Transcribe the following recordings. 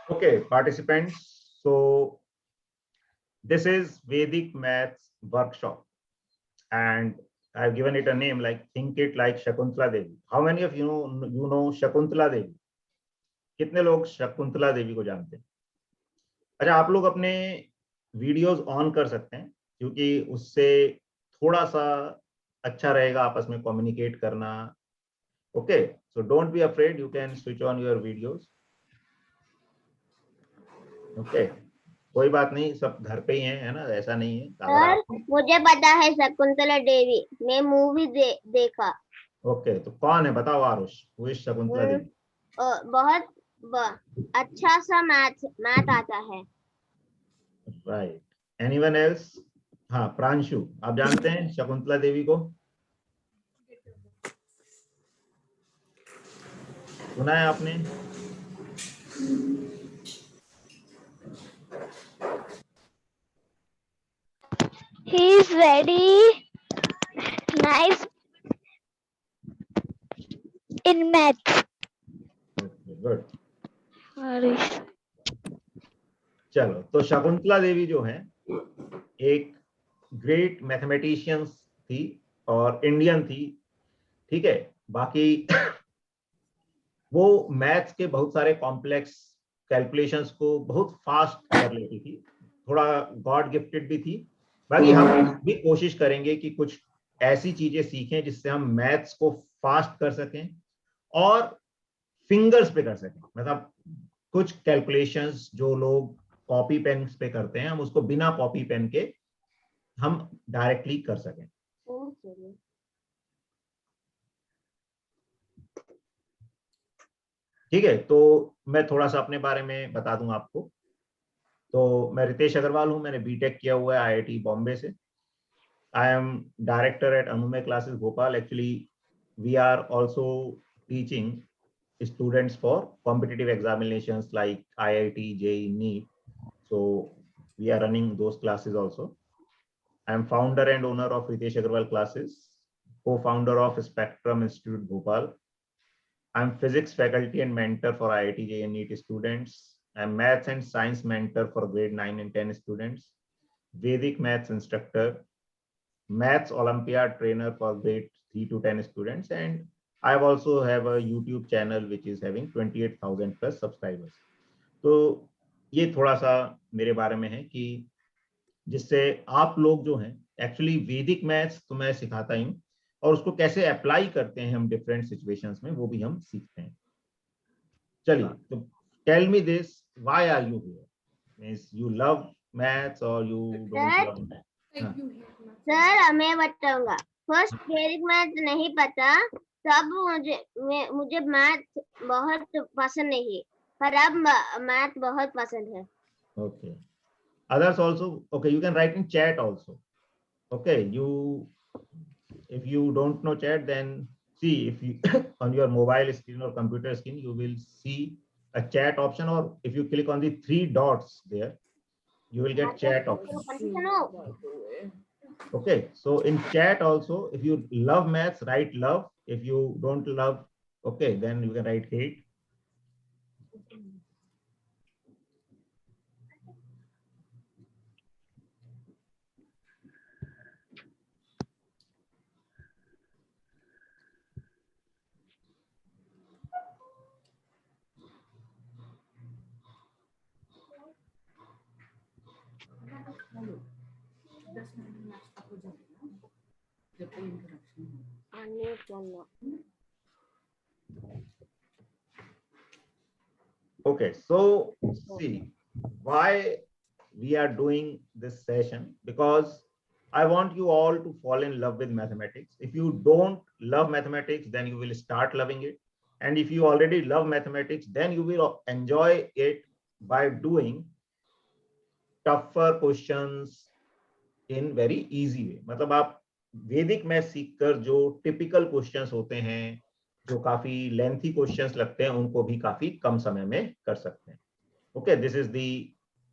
Okay, participants. So this is Vedic Maths workshop, and I've given it a name like Think It Like Shakuntala Devi. How many of you know Shakuntala Devi? कितने लोग शकुंतला देवी को जानते हैं? अच्छा, आप लोग अपने वीडियोस ऑन कर सकते हैं क्योंकि उससे थोड़ा सा अच्छा रहेगा आपस में कम्युनिकेट करना. Okay, so don't be afraid, you can switch on your videos. Okay, कोई बात नहीं, सब घर पे ही हैं, है ना, ऐसा नहीं है. अगर सर आप मुझे पता है शकुंतला देवी, मैं मूवी देखा। ओके, तो कौन है बताओ आरुष, हु इज शकुंतला देवी? बहुत अच्छा सा मैथ आता है। राइट. Anyone else? हाँ, प्रांशु, आप जानते हैं शकुंतला देवी को? सुना है आपने? He is very nice in maths. Okay, good. Sorry. चलो, तो शकुंतला देवी जो है एक ग्रेट मैथमेटिशियंस थी और इंडियन थी. ठीक है, बाकी वो मैथ्स के बहुत सारे कॉम्प्लेक्स कैलकुलेशंस को बहुत फास्ट कर लेती थी. थोड़ा गॉड गिफ्टेड भी थी. बाकी हम भी कोशिश करेंगे कि कुछ ऐसी चीजें सीखें जिससे हम मैथ्स को फास्ट कर सकें और फिंगर्स पे कर सकें. मतलब कुछ कैलकुलेशंस जो लोग कॉपी पेन पे करते हैं, हम उसको बिना कॉपी पेन के हम डायरेक्टली कर सकें. ठीक है, तो मैं थोड़ा सा अपने बारे में बता दूं आपको. तो मैं रितेश अग्रवाल हूं, मैंने बीटेक किया हुआ है आईआईटी बॉम्बे से. I am director at Anumeya classes Bhopal. Actually we are also teaching students for competitive examinations like IIT, JEE, NEET. So we are running those classes also. I am founder and owner of Ritesh Agarwal Classes, co-founder of Spectrum Institute Bhopal. I am physics faculty and mentor for IIT, JEE, and NEET students. I am maths and science mentor for grade 9 and 10 students. Vedic maths instructor, maths Olympiad trainer for grade 3 to 10 students, and I also have a YouTube channel which is having 28,000 plus subscribers. तो ये थोड़ा सा मेरे बारे में है कि जिससे आप लोग जो हैं एक्चुअली वैदिक मैथ्स तो मैं सिखाता ही हूँ और उसको कैसे अप्लाई करते हैं हम डिफरेंट सिचुएशंस में, वो भी हम सीखते हैं. चलिए, तो tell me this, why are you here? Means you love maths और you don't love maths? Sir मैं बताऊंगा. फर्स्ट वैदिक मैथ नहीं पता, तब मुझे मैथ बहुत पसंद नहीं, पर अब मैथ बहुत पसंद है. Okay. Others also, okay, you can write in chat also. Okay, if you don't know chat, then see if you on your mobile screen or computer screen, you will see a chat option, or if you click on the three dots there, you will get chat option. Okay, so in chat also, if you love maths, write love. If you don't love, okay, then you can write hate. Okay, so see why we are doing this session, because I want you all to fall in love with mathematics. If you don't love mathematics, then you will start loving it. And if you already love mathematics, then you will enjoy it by doing tougher questions in very easy way. मतलब आप वैदिक math सीखकर जो typical questions होते हैं, जो काफी lengthy questions लगते हैं, उनको भी काफी कम समय में कर सकते हैं. Okay, this is the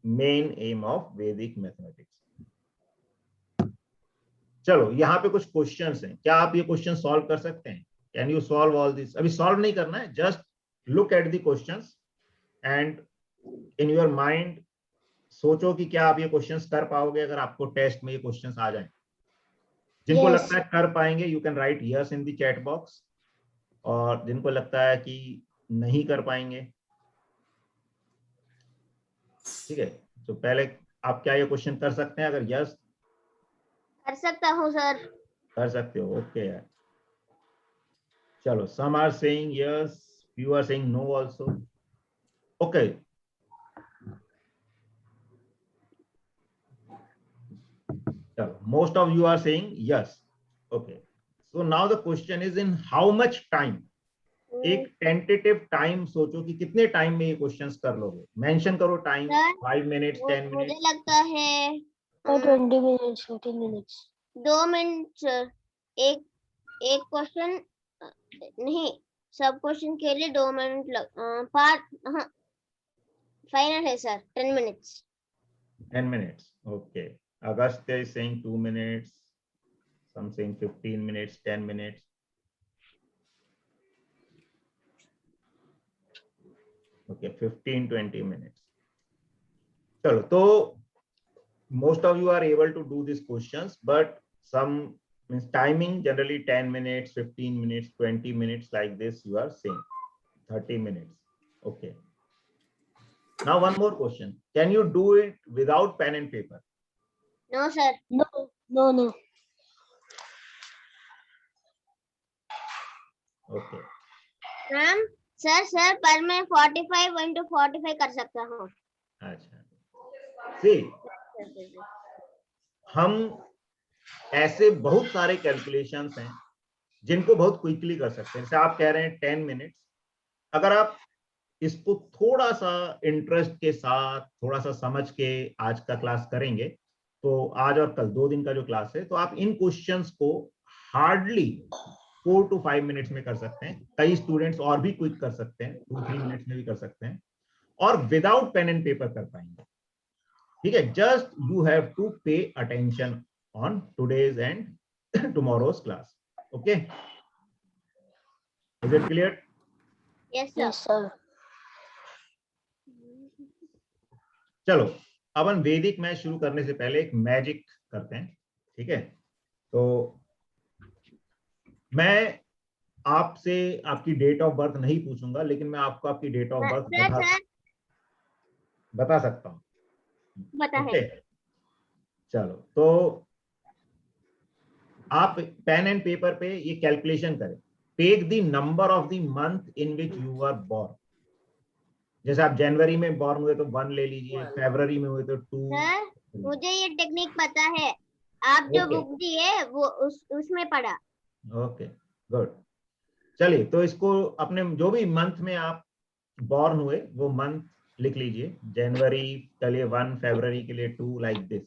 main M of वैदिक मैथमेटिक्स. चलो, यहाँ पे कुछ क्वेश्चंस हैं. क्या आप ये क्वेश्चन सॉल्व कर सकते हैं? Can you solve all this? अभी सॉल्व नहीं करना है, just look at the questions and in your mind सोचो कि क्या आप ये क्वेश्चंस कर पाओगे अगर आपको टेस्ट में ये क्वेश्चंस आ जाएं। जिनको Yes. लगता है कर पाएंगे you can write yes in the chat box, और जिनको लगता है कि नहीं कर पाएंगे, ठीक है, तो पहले आप क्या ये क्वेश्चन कर सकते हैं? अगर यस कर सकता हूँ सर। कर सकते हो, ओके यार। चलो, some are saying yes, few are saying no also. Okay. Most of you are saying yes. Okay. So now the question is in how much time? एक टेंटेटिव टाइम सोचो कि कितने टाइम में ये क्वेश्चंस कर लोगे। मेंशन करो time, 5 minutes, 10 मुझे मिनट्स। लगता है 20 minutes, 15 minutes. 2 मिनट एक एक क्वेश्चन नहीं, सब क्वेश्चन के लिए 2 मिनट लग 5, हाँ फाइनल है sir 10 minutes. 10 minutes. Okay. Agastya is saying 2 minutes. Some saying 15 minutes, 10 minutes. Okay, 15-20 minutes. Chalo, so most of you are able to do these questions, but some means timing generally 10 minutes, 15 minutes, 20 minutes, like this you are saying 30 minutes. Okay. Now one more question. Can you do it without pen and paper? No sir. No. Okay. Ma'am sir पर मैं 45 into 45 कर सकता हूँ। अच्छा, see, हम ऐसे बहुत सारे कैलकुलेशंस हैं जिनको बहुत क्विकली कर सकते हैं। जैसे आप कह रहे हैं 10 मिनट्स, अगर आप इसको थोड़ा सा इंटरेस्ट के साथ, थोड़ा सा समझ के आज का क्लास करेंगे, तो आज और कल 2 दिन का जो क्लास है, तो आप इन क्वेश्चंस को हार्डली 4 to 5 मिनट्स में कर सकते हैं। कई स्टूडेंट्स और भी क्विक कर सकते हैं, 2-3 मिनट्स में भी कर सकते हैं, और विदाउट पेन एंड पेपर कर पाएंगे। ठीक है, just you have to pay attention on today's and tomorrow's class. Okay, is it clear? Yes sir. चलो, अब हम वैदिक मैथ शुरू करने से पहले एक मैजिक करते हैं। ठीक है, तो मैं आपसे आपकी डेट ऑफ बर्थ नहीं पूछूंगा, लेकिन मैं आपको आपकी डेट ऑफ बर्थ बता सकता हूँ। बता है। चलो, तो आप पेन एंड पेपर पे ये कैलकुलेशन करें। Take the number of the month in which you are born. जैसे आप जनवरी में बॉर्न हुए तो 1 ले लीजिए, फरवरी में हुए तो 2। सर मुझे ये टेक्निक पता है, आप जो बुक दी है वो उसमें पढ़ा। Okay, good. चलिए, तो इसको अपने जो भी मंथ में आप बॉर्न हुए वो मंथ लिख लीजिए। जनवरी के लिए 1, फरवरी के लिए 2, लाइक दिस।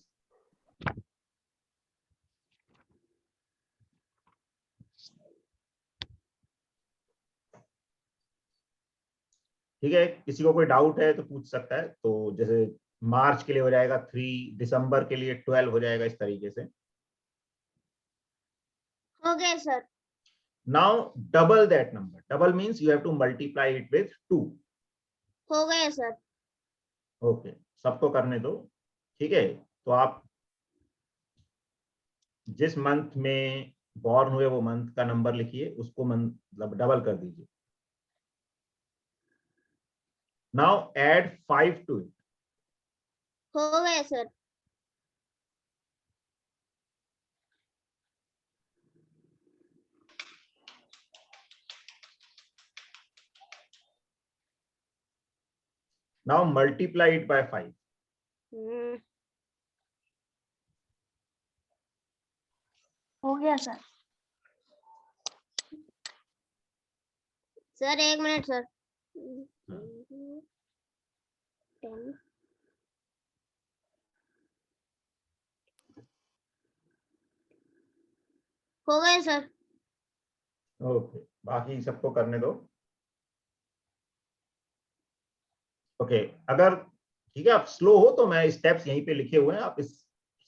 ठीक है, किसी को कोई डाउट है तो पूछ सकता है। तो जैसे मार्च के लिए हो जाएगा 3, दिसंबर के लिए 12 हो जाएगा, इस तरीके से। हो गया sir. Now double that number. Double means you have to multiply it with 2। हो गया सर। ओके, सबको करने दो। ठीक है, तो आप जिस मंथ में बॉर्न हुए वो मंथ का नंबर लिखिए, उसको मतलब डबल कर दीजिए। Now add 5 to it. हो गया sir. Now multiply it by 5। हो गया सर। Sir 1 minute sir. 10 हो गया सर। ओके, बाकी सबको करने दो। ओके, अगर ठीक है आप स्लो हो तो मैं स्टेप्स यहीं पे लिखे हुए हैं, आप इस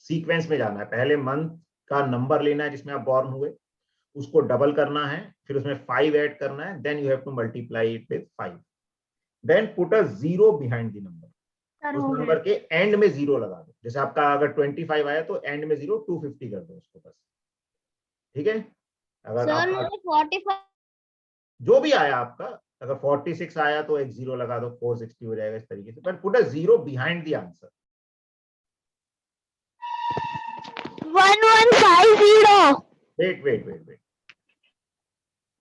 सीक्वेंस में जाना है। पहले मंथ का नंबर लेना है जिसमें आप बॉर्न हुए, उसको डबल करना है, फिर उसमें 5 ऐड करना है, then you have to multiply it with 5। Then put a 0 behind the number. Sir उस हो नंबर गया। के एंड में 0 लगा दो। जैसे आपका अगर 25 आया तो एंड में 0 250 कर दो उसको बस। ठीक है, अगर सर आपका मुझे 45 जो भी आया आपका, अगर 46 आया तो एक 0 लगा दो, 460 हो जाएगा इस तरीके से, but put a 0 behind the answer. 1150। Wait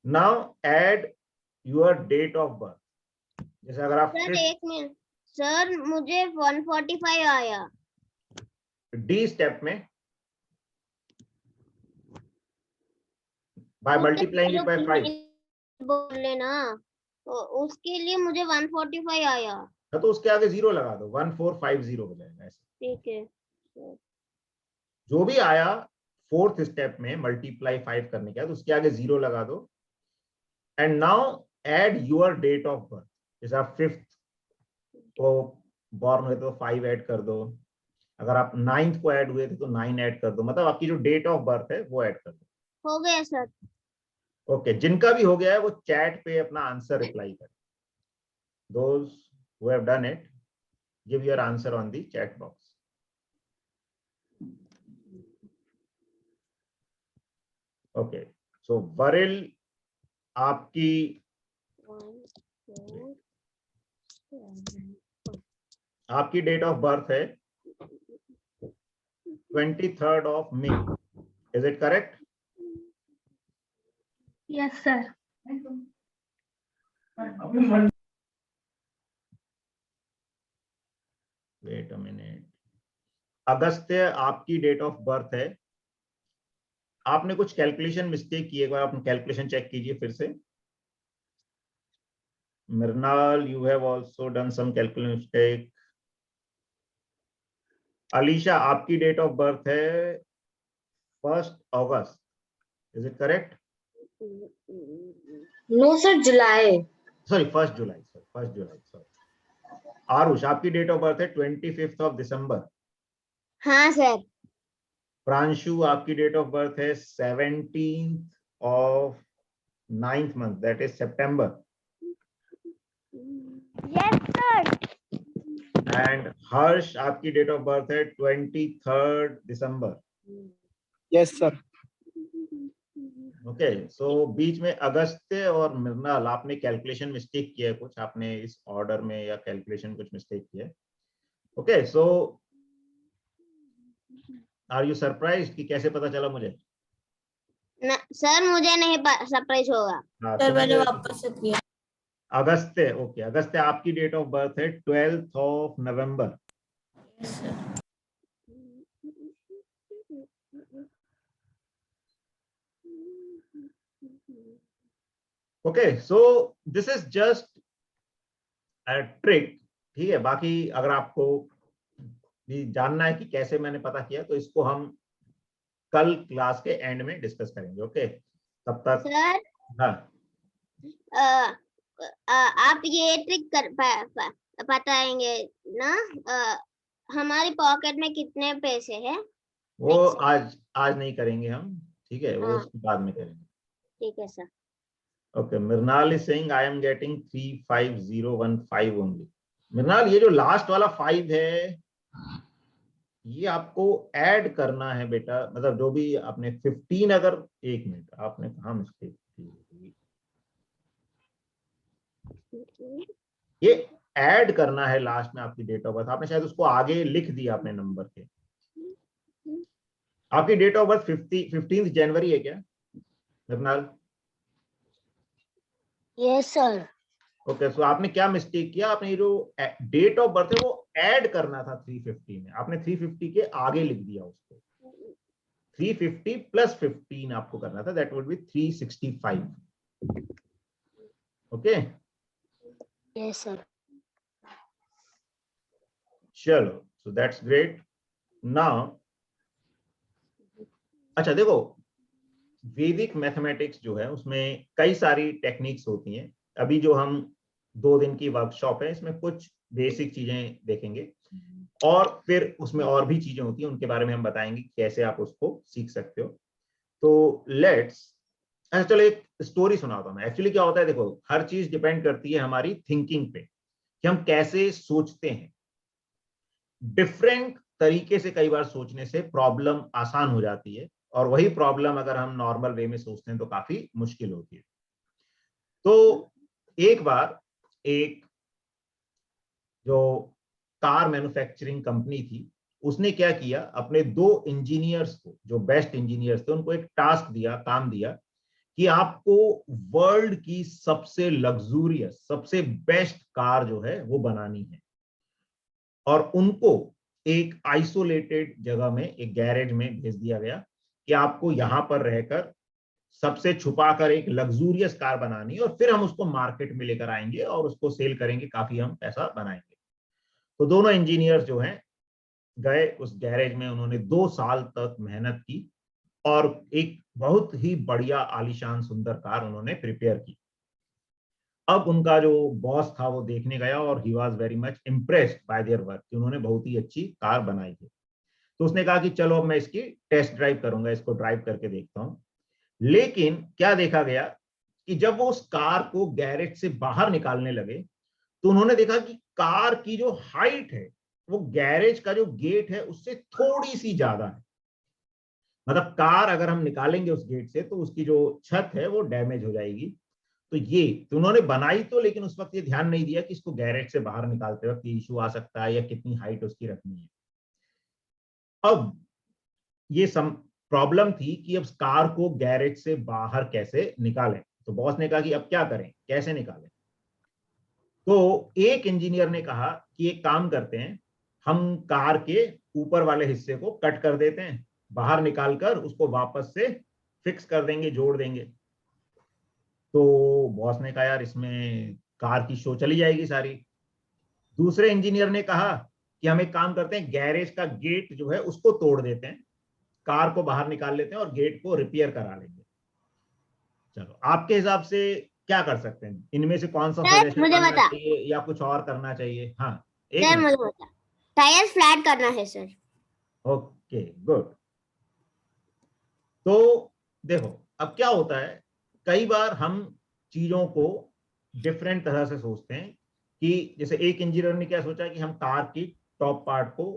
now add your date of birth. जैसे अगर आप सर एक मिनट सर, मुझे 145 आया। डी स्टेप में बाय मल्टीप्लाइंग इट बाय 5, बोल लेना, तो उसके लिए मुझे 145 आया। तो उसके आगे 0 लगा दो, 1450 हो जाएगा ऐसे। ठीक है जो भी आया फोर्थ स्टेप में मल्टीप्लाई 5 करने के बाद उसके आगे 0 लगा दो। And now add your date of birth. जैसे आप 5th को बॉर्न हुए तो 5 ऐड कर दो, अगर आप 9th को ऐड हुए थे तो 9 ऐड कर दो, मतलब आपकी जो डेट ऑफ बर्थ है वो ऐड कर दो। हो गया सर। ओके, जिनका भी हो गया है वो चैट पे अपना आंसर रिप्लाई करें। Those who have done it, give your answer on the chat box. Okay, so Varil आपकी डेट ऑफ बर्थ है 23rd of May. Is it correct? Yes sir. Wait a minute. Agastya आपकी date of birth है। आपने कुछ calculation mistake की है, एक बार आप कैलकुलेशन चेक कीजिए फिर से। Mrinal, you have also done some calculation mistake. Alisha आपकी डेट ऑफ बर्थ है 1st August. Is it correct? No sir, July. Sorry, 1st July. Sorry, 1st July. Sorry. Aarush आपकी डेट ऑफ बर्थ है 25th of December. हाँ sir. Pranshu आपकी date of birth है 17th of 9th month, that is September. Yes sir. And Harsh आपकी date of birth है 23rd December. Yes sir. Okay, so बीच में अगस्त्य और मृणाल आपने कैलकुलेशन मिस्टेक किया है, कुछ आपने इस ऑर्डर में या कैलकुलेशन कुछ मिस्टेक किया है। Okay, so are you surprised कि कैसे पता चला मुझे? सर मुझे नहीं सरप्राइज होगा। हाँ, सर तो मैंने मुझे वापस से किया। अगस्त्य, ओके, अगस्त्य आपकी डेट ऑफ बर्थ है 12th of November. Yes sir. Okay, so this is just a trick. ठीक है, बाकी अगर आपको भी जानना है कि कैसे मैंने पता किया तो इसको हम कल क्लास के एंड में डिस्कस करेंगे। ओके, तब तक सर हाँ, आप ये ट्रिक बताएंगे ना? हमारी पॉकेट में कितने पैसे हैं? वो आज नहीं करेंगे हम, ठीक है, वो हाँ। उसके बाद में करेंगे। ठीक है sir. Okay, Mrinal is saying I am getting 35015 only. Mrinal, ये जो लास्ट वाला 5 है ये आपको ऐड करना है बेटा, मतलब जो भी आपने 15, अगर एक मिनट आपने कहा मिस्टेक की, ये ऐड करना है लास्ट में आपकी डेट ऑफ बर्थ। आपने शायद उसको आगे लिख दिया अपने नंबर के। आपकी डेट ऑफ बर्थ 15 जनवरी है क्या Mrinal? Yes sir. Okay, so आपने क्या मिस्टेक किया, आपने ये जो डेट ऑफ बर्थ है वो ऐड करना था 350 में, आपने 350 के आगे लिख दिया उसको। 350 प्लस 15 आपको करना था, that would be 365। Okay, yes sir. चलो, सो दैट्स ग्रेट। नाउ अच्छा देखो, वैदिक मैथमेटिक्स जो है उसमें कई सारी टेक्निक्स होती हैं। अभी जो हम 2 दिन की वर्कशॉप है इसमें कुछ बेसिक चीजें देखेंगे और फिर उसमें और भी चीजें होती हैं, उनके बारे में हम बताएंगे कैसे आप उसको सीख सकते हो। तो लेट्स, अच्छा चलो एक स्टोरी सुनाता हूं मैं। एक्चुअली क्या होता है, देखो हर चीज डिपेंड करती है हमारी थिंकिंग पे। कि हम कैसे सोचते हैं। डिफरेंट तरीके से कई बार सोचने से प्रॉब्लम आसान हो जाती है, और वही प्रॉब्लम अगर हम नॉर्मल वे में सोचते हैं तो काफी मुश्किल होती है। तो एक बार एक जो कार मैन्युफैक्चरिंग कंपनी थी, उसने क्या किया, अपने 2 इंजीनियर्स को, जो बेस्ट इंजीनियर्स थे, उनको एक टास्क दिया, काम दिया कि आपको वर्ल्ड की सबसे लग्जूरियस, सबसे बेस्ट कार जो है वो बनानी है। और उनको एक आइसोलेटेड जगह में, एक गैरेज में भेज दिया गया कि आपको यहां पर रहकर सबसे छुपाकर एक लग्जूरियस कार बनानी है, और फिर हम उसको मार्केट में लेकर आएंगे और उसको सेल करेंगे, काफी हम पैसा बनाएंगे। तो दोनों इंजीनियर्स जो हैं गए उस गैरेज में, उन्होंने 2 साल तक मेहनत की और एक बहुत ही बढ़िया आलीशान सुंदर कार उन्होंने प्रिपेयर की। अब उनका जो बॉस था वो देखने गया और he was very much impressed by their work, कि उन्होंने बहुत ही अच्छी कार बनाई है। तो उसने कहा कि चलो अब मैं इसकी टेस्ट ड्राइव करूंगा, इसको ड्राइव करके देखता हूं। लेकिन क्या देखा गया कि जब वो उस कार को गैरेज से बाहर निकालने लगे, तो उन्होंने देखा कि कार की जो हाइट है वो गैरेज का जो गेट है उससे थोड़ी सी ज्यादा है। मतलब कार अगर हम निकालेंगे उस गेट से तो उसकी जो छत है वो डैमेज हो जाएगी। तो उन्होंने बनाई तो, लेकिन उस वक्त ये ध्यान नहीं दिया कि इसको गैरेज से बाहर निकालते वक्त ये इशू आ सकता है या कितनी हाइट उसकी रखनी है। अब ये प्रॉब्लम थी कि अब कार को गैरेज से बाहर कैसे निकालें। तो बॉस ने कहा कि अब क्या करें, कैसे निकालें। तो एक इंजीनियर ने कहा कि एक काम करते हैं, हम कार के ऊपर वाले हिस्से को कट कर देते हैं, बाहर निकालकर उसको वापस से फिक्स कर देंगे, जोड़ देंगे। तो बॉस ने कहा यार इसमें कार की शो चली जाएगी सारी। दूसरे इंजीनियर ने कहा कि हम एक काम करते हैं, गैरेज का गेट जो है उसको तोड़ देते हैं, कार को बाहर निकाल लेते हैं और गेट को रिपेयर करा लेंगे। चलो आपके हिसाब से क्या कर सकते हैं, इनमें से कौन सा सर सजेशन मुझे मानना बता, चाहिए या कुछ और करना चाहिए? हाँ, एक सर मिनट। मुझे बता, टायर फ्लैट करना है सर। Okay, good. तो देखो अब क्या होता है, कई बार हम चीजों को डिफरेंट तरह से सोचते हैं। कि जैसे एक इंजीनियर ने क्या सोचा कि हम कार की टॉप पार्ट को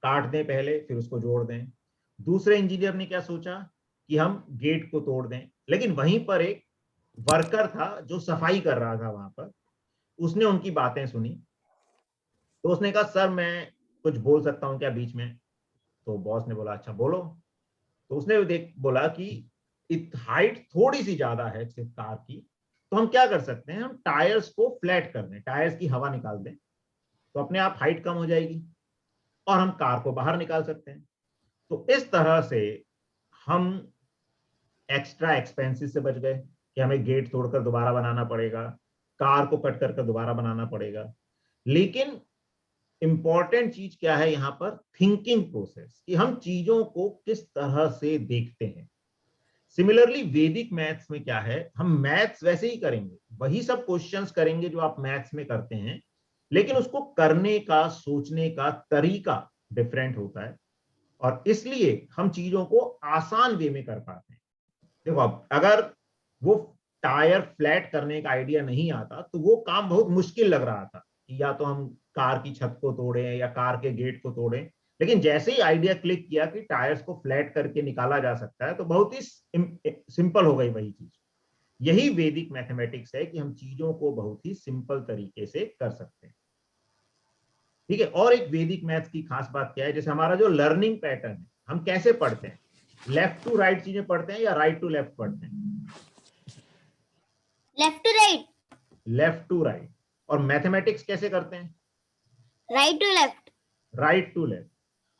काट दें पहले, फिर उसको जोड़ दें। दूसरे इंजीनियर ने क्या सोचा कि हम गेट को तोड़ दें। लेकिन वहीं पर एक वर्कर था जो सफाई कर रहा था वहां पर, उसने उनकी बातें सुनी। तो उसने कहा सर मैं कुछ बोल सकता हूँ क्या बीच में? तो बॉस ने बोला अच्छा बोलो। तो उसने देख बोला कि हाइट थोड़ी सी ज्यादा है सिर्फ कार की, तो हम क्या कर सकते हैं, हम टायर्स को फ्लैट कर दें, टायर्स की हवा निकाल दें, तो अपने आप हाइट कम हो जाएगी और हम कार को बाहर निकाल सकते हैं। तो इस तरह से हम एक्स्ट्रा एक्सपेंसिस से बच गए कि हमें गेट तोड़कर दोबारा बनाना पड़ेगा, कार को कट करके दोबारा बनाना पड़ेगा। लेकिन इंपॉर्टेंट चीज क्या है यहाँ पर, थिंकिंग प्रोसेस, कि हम चीजों को किस तरह से देखते हैं। सिमिलरली वैदिक मैथ्स में क्या है, हम मैथ्स वैसे ही करेंगे, वही सब क्वेश्चंस करेंगे जो आप मैथ्स में करते हैं, लेकिन उसको करने का, सोचने का तरीका डिफरेंट होता है, और इसलिए हम चीजों को आसान वे में कर पाते हैं। देखो अब अगर वो टायर फ्लैट करने का आइडिया नहीं आता तो वो काम बहुत मुश्किल लग रहा था कि या तो हम कार की छत को तोड़ें या कार के गेट को तोड़ें। लेकिन जैसे ही आइडिया क्लिक किया कि टायर्स को फ्लैट करके निकाला जा सकता है, तो बहुत ही सिंपल हो गई वही चीज। यही वैदिक मैथमेटिक्स है कि हम चीजों को बहुत ही सिंपल तरीके से कर सकते हैं। ठीक है, और एक वैदिक मैथ्स की खास बात क्या है, जैसे हमारा जो लर्निंग पैटर्न है, हम कैसे पढ़ते हैं, लेफ्ट टू राइट चीजें पढ़ते हैं या राइट टू लेफ्ट पढ़ते हैं? Left to right. Left to right. और मैथमेटिक्स कैसे करते हैं? Right to left. Right to left.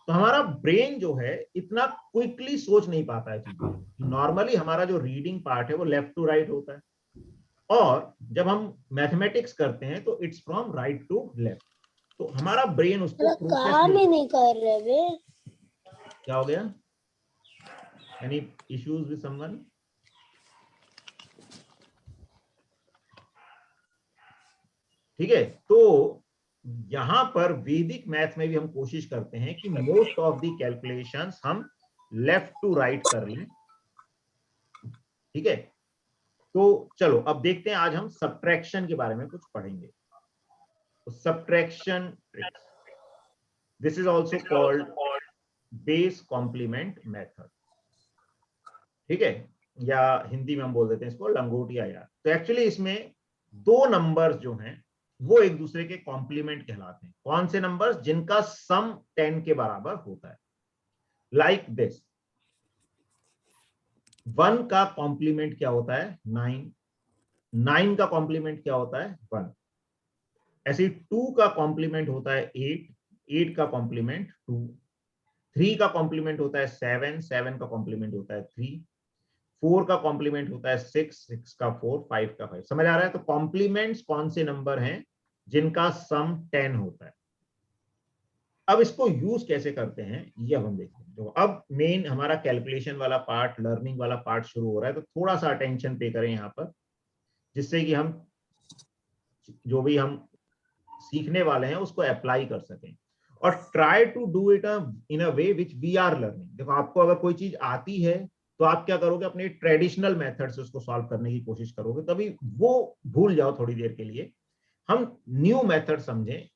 तो हमारा ब्रेन जो है इतना क्विकली सोच नहीं पाता है चीजें। नॉर्मली हमारा जो रीडिंग पार्ट है वो लेफ्ट टू राइट होता है, और जब हम मैथमेटिक्स करते हैं तो it's from right to left. तो हमारा ब्रेन उसको प्रोसेस काम ही नहीं। नहीं कर रहे बे। क्या हो गया? Any issues with someone? ठीक है, तो यहां पर वैदिक मैथ में भी हम कोशिश करते हैं कि मोस्ट ऑफ द कैलकुलेशंस हम लेफ्ट टू राइट कर लें। ठीक है, तो चलो अब देखते हैं, आज हम सब्ट्रैक्शन के बारे में कुछ पढ़ेंगे। subtraction tricks. This is also called base complement method. ठीक है, या हिंदी में हम बोल देते हैं इसको लंगोटिया यार। तो एक्चुअली इसमें दो नंबर्स जो हैं वो एक दूसरे के कॉम्प्लीमेंट कहलाते हैं। कौन से नंबर्स? जिनका सम 10 के बराबर होता है। लाइक दिस, 1 का कॉम्प्लीमेंट क्या होता है? 9। 9 का कॉम्प्लीमेंट क्या होता है? 1। ऐसे 2 का कॉम्प्लीमेंट होता है 8। 8 का कॉम्प्लीमेंट 2। 3 का कॉम्प्लीमेंट होता है 7। 7 का कॉम्प्लीमेंट होता है 3। 4 का कॉम्प्लीमेंट होता है 6। 6 का 4। 5 का 5। समझ आ रहा है? तो कॉम्प्लीमेंट्स कौन से नंबर हैं जिनका सम 10 होता है। अब इसको यूज कैसे करते हैं ये अब हम देखते हैं। तो अब मेन हमारा कैलकुलेशन वाला पार्ट, लर्निंग वाला पार्ट शुरू हो रहा है। तो थोड़ा सा अटेंशन पे करें यहाँ पर, जिससे कि हम जो भी हम सीखने वाले हैं उसको अप्लाई कर सकें और try to do it in a way which we are learning. देखो, आपको अगर कोई चीज आती है तो आप क्या करोगे? अपने ट्रेडिशनल मेथड से उसको सॉल्व करने की कोशिश करोगे, तभी वो भूल जाओ थोड़ी देर के लिए। हम न्यू मेथड समझें,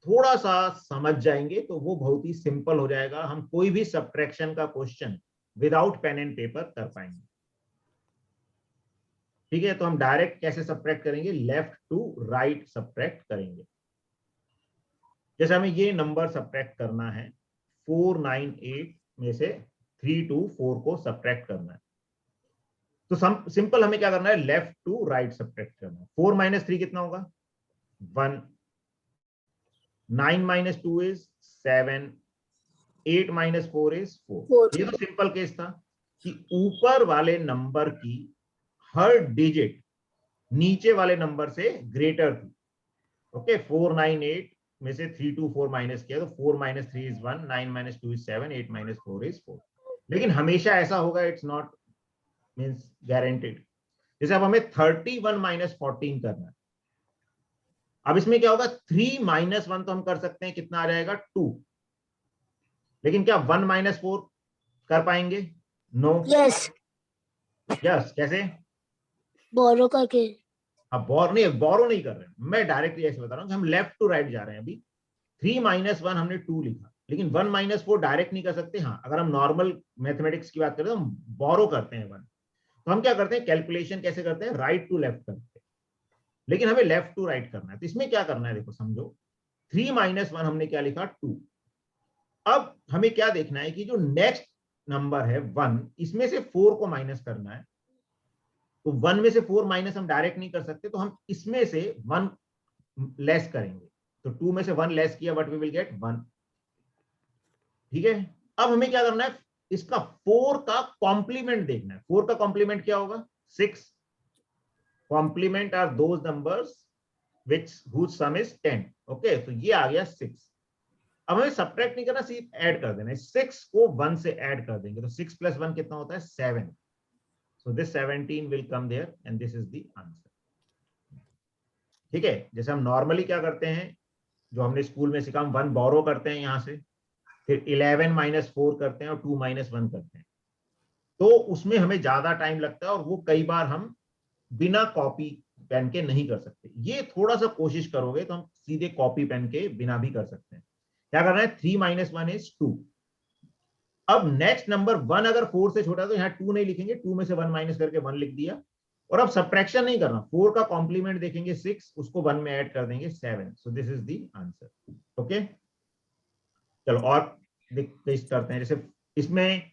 थोड़ा सा समझ जाएंगे तो वो बहुत ही सिंपल हो जाएगा। हम कोई भी सब्ट्रैक्शन का question without pen and paper कर पाएंगे। ठीक है, तो हम डायरेक्ट कैसे सब्ट्रैक्ट करेंगे? लेफ्ट टू राइट सब्ट्रैक्ट करेंगे। जैसे हमें ये नंबर सब्ट्रैक्ट करना है, 498 में से 324 को सब्ट्रैक्ट करना है। तो सिंपल हमें क्या करना है? लेफ्ट टू राइट सब्ट्रैक्ट करना है। 4 माइनस 3 कितना होगा? 1। 9 माइनस 2 इज 7। 8 minus 4 is 4। ये तो सिंपल केस था कि ऊपर वाले नंबर की हर डिजिट नीचे वाले नंबर से ग्रेटर थी। ओके, 498 में से 324 माइनस किया तो 4 minus 3 is 1। 9 minus 2 is 7। 8 minus 4 is 4। लेकिन हमेशा ऐसा होगा? It's not means guaranteed. जैसे अब हमें 31 माइनस 14 करना है। अब इसमें क्या होगा? 3 माइनस 1 तो हम कर सकते हैं, कितना आ जाएगा? 2। लेकिन क्या 1 माइनस 4 कर पाएंगे? नो। यस, यस, कैसे? बोरो करके। अब बोरो नहीं कर रहे हैं, मैं डायरेक्टली ऐसे बता रहा हूँ कि हम लेफ्ट टू राइट जा रहे हैं। अभी 3 माइनस 1 हमने 2 लिखा, लेकिन 1 माइनस 4 डायरेक्ट नहीं कर सकते। हाँ, अगर हम नॉर्मल मैथमेटिक्स की बात करें तो हम बोरो करते हैं 1। तो हम क्या करते हैं? कैलकुलेशन कैसे करते हैं? राइट टू लेफ्ट करते हैं, लेकिन हमें लेफ्ट टू राइट करना है। तो इसमें क्या करना है? देखो समझो, 3 माइनस 1 हमने क्या लिखा? 2। अब हमें क्या देखना है कि जो नेक्स्ट नंबर है 1, इसमें से 4 को माइनस करना है। तो 1 में से 4 माइनस हम डायरेक्ट नहीं कर सकते, तो हम इसमें से 1 लेस करेंगे। तो 2 में से 1 लेस किया, बट वी विल गेट 1। ठीक है, अब हमें क्या करना है? इसका 4 का कॉम्प्लीमेंट देखना है। 4 का कॉम्प्लीमेंट क्या होगा? 6। Complement are those numbers which whose sum is 10। ओके, तो ये आ गया 6। अब हमें सब्ट्रैक्ट नहीं करना, सिर्फ ऐड कर देना है। 6 को 1 से ऐड कर देंगे, तो 6 प्लस 1 कितना होता है? 7। So this 17 will come there and this is the answer. ठीक है, जैसे हम नॉर्मली क्या करते हैं, जो हमने स्कूल में सीखा, हम 1 बोरो करते हैं यहाँ से, फिर 11 माइनस 4 करते हैं और 2 माइनस 1 करते हैं। तो उसमें हमें ज्यादा टाइम लगता है और वो कई बार हम बिना कॉपी पेन के नहीं कर सकते। ये थोड़ा सा कोशिश करोगे तो हम सीधे कॉपी पेन के बिना भी कर सकते हैं। क्या करना है? 3 माइनस 1 इज 2। अब नेक्स्ट नंबर 1 अगर 4 से छोटा है तो यहाँ 2 नहीं लिखेंगे, 2 में से 1 माइनस करके 1 लिख दिया। और अब सब्ट्रैक्शन नहीं करना, 4 का कॉम्प्लीमेंट देखेंगे 6, उसको 1 में ऐड कर देंगे 7। So this is the answer. Okay, चलो और टेस्ट करते हैं। जैसे इसमें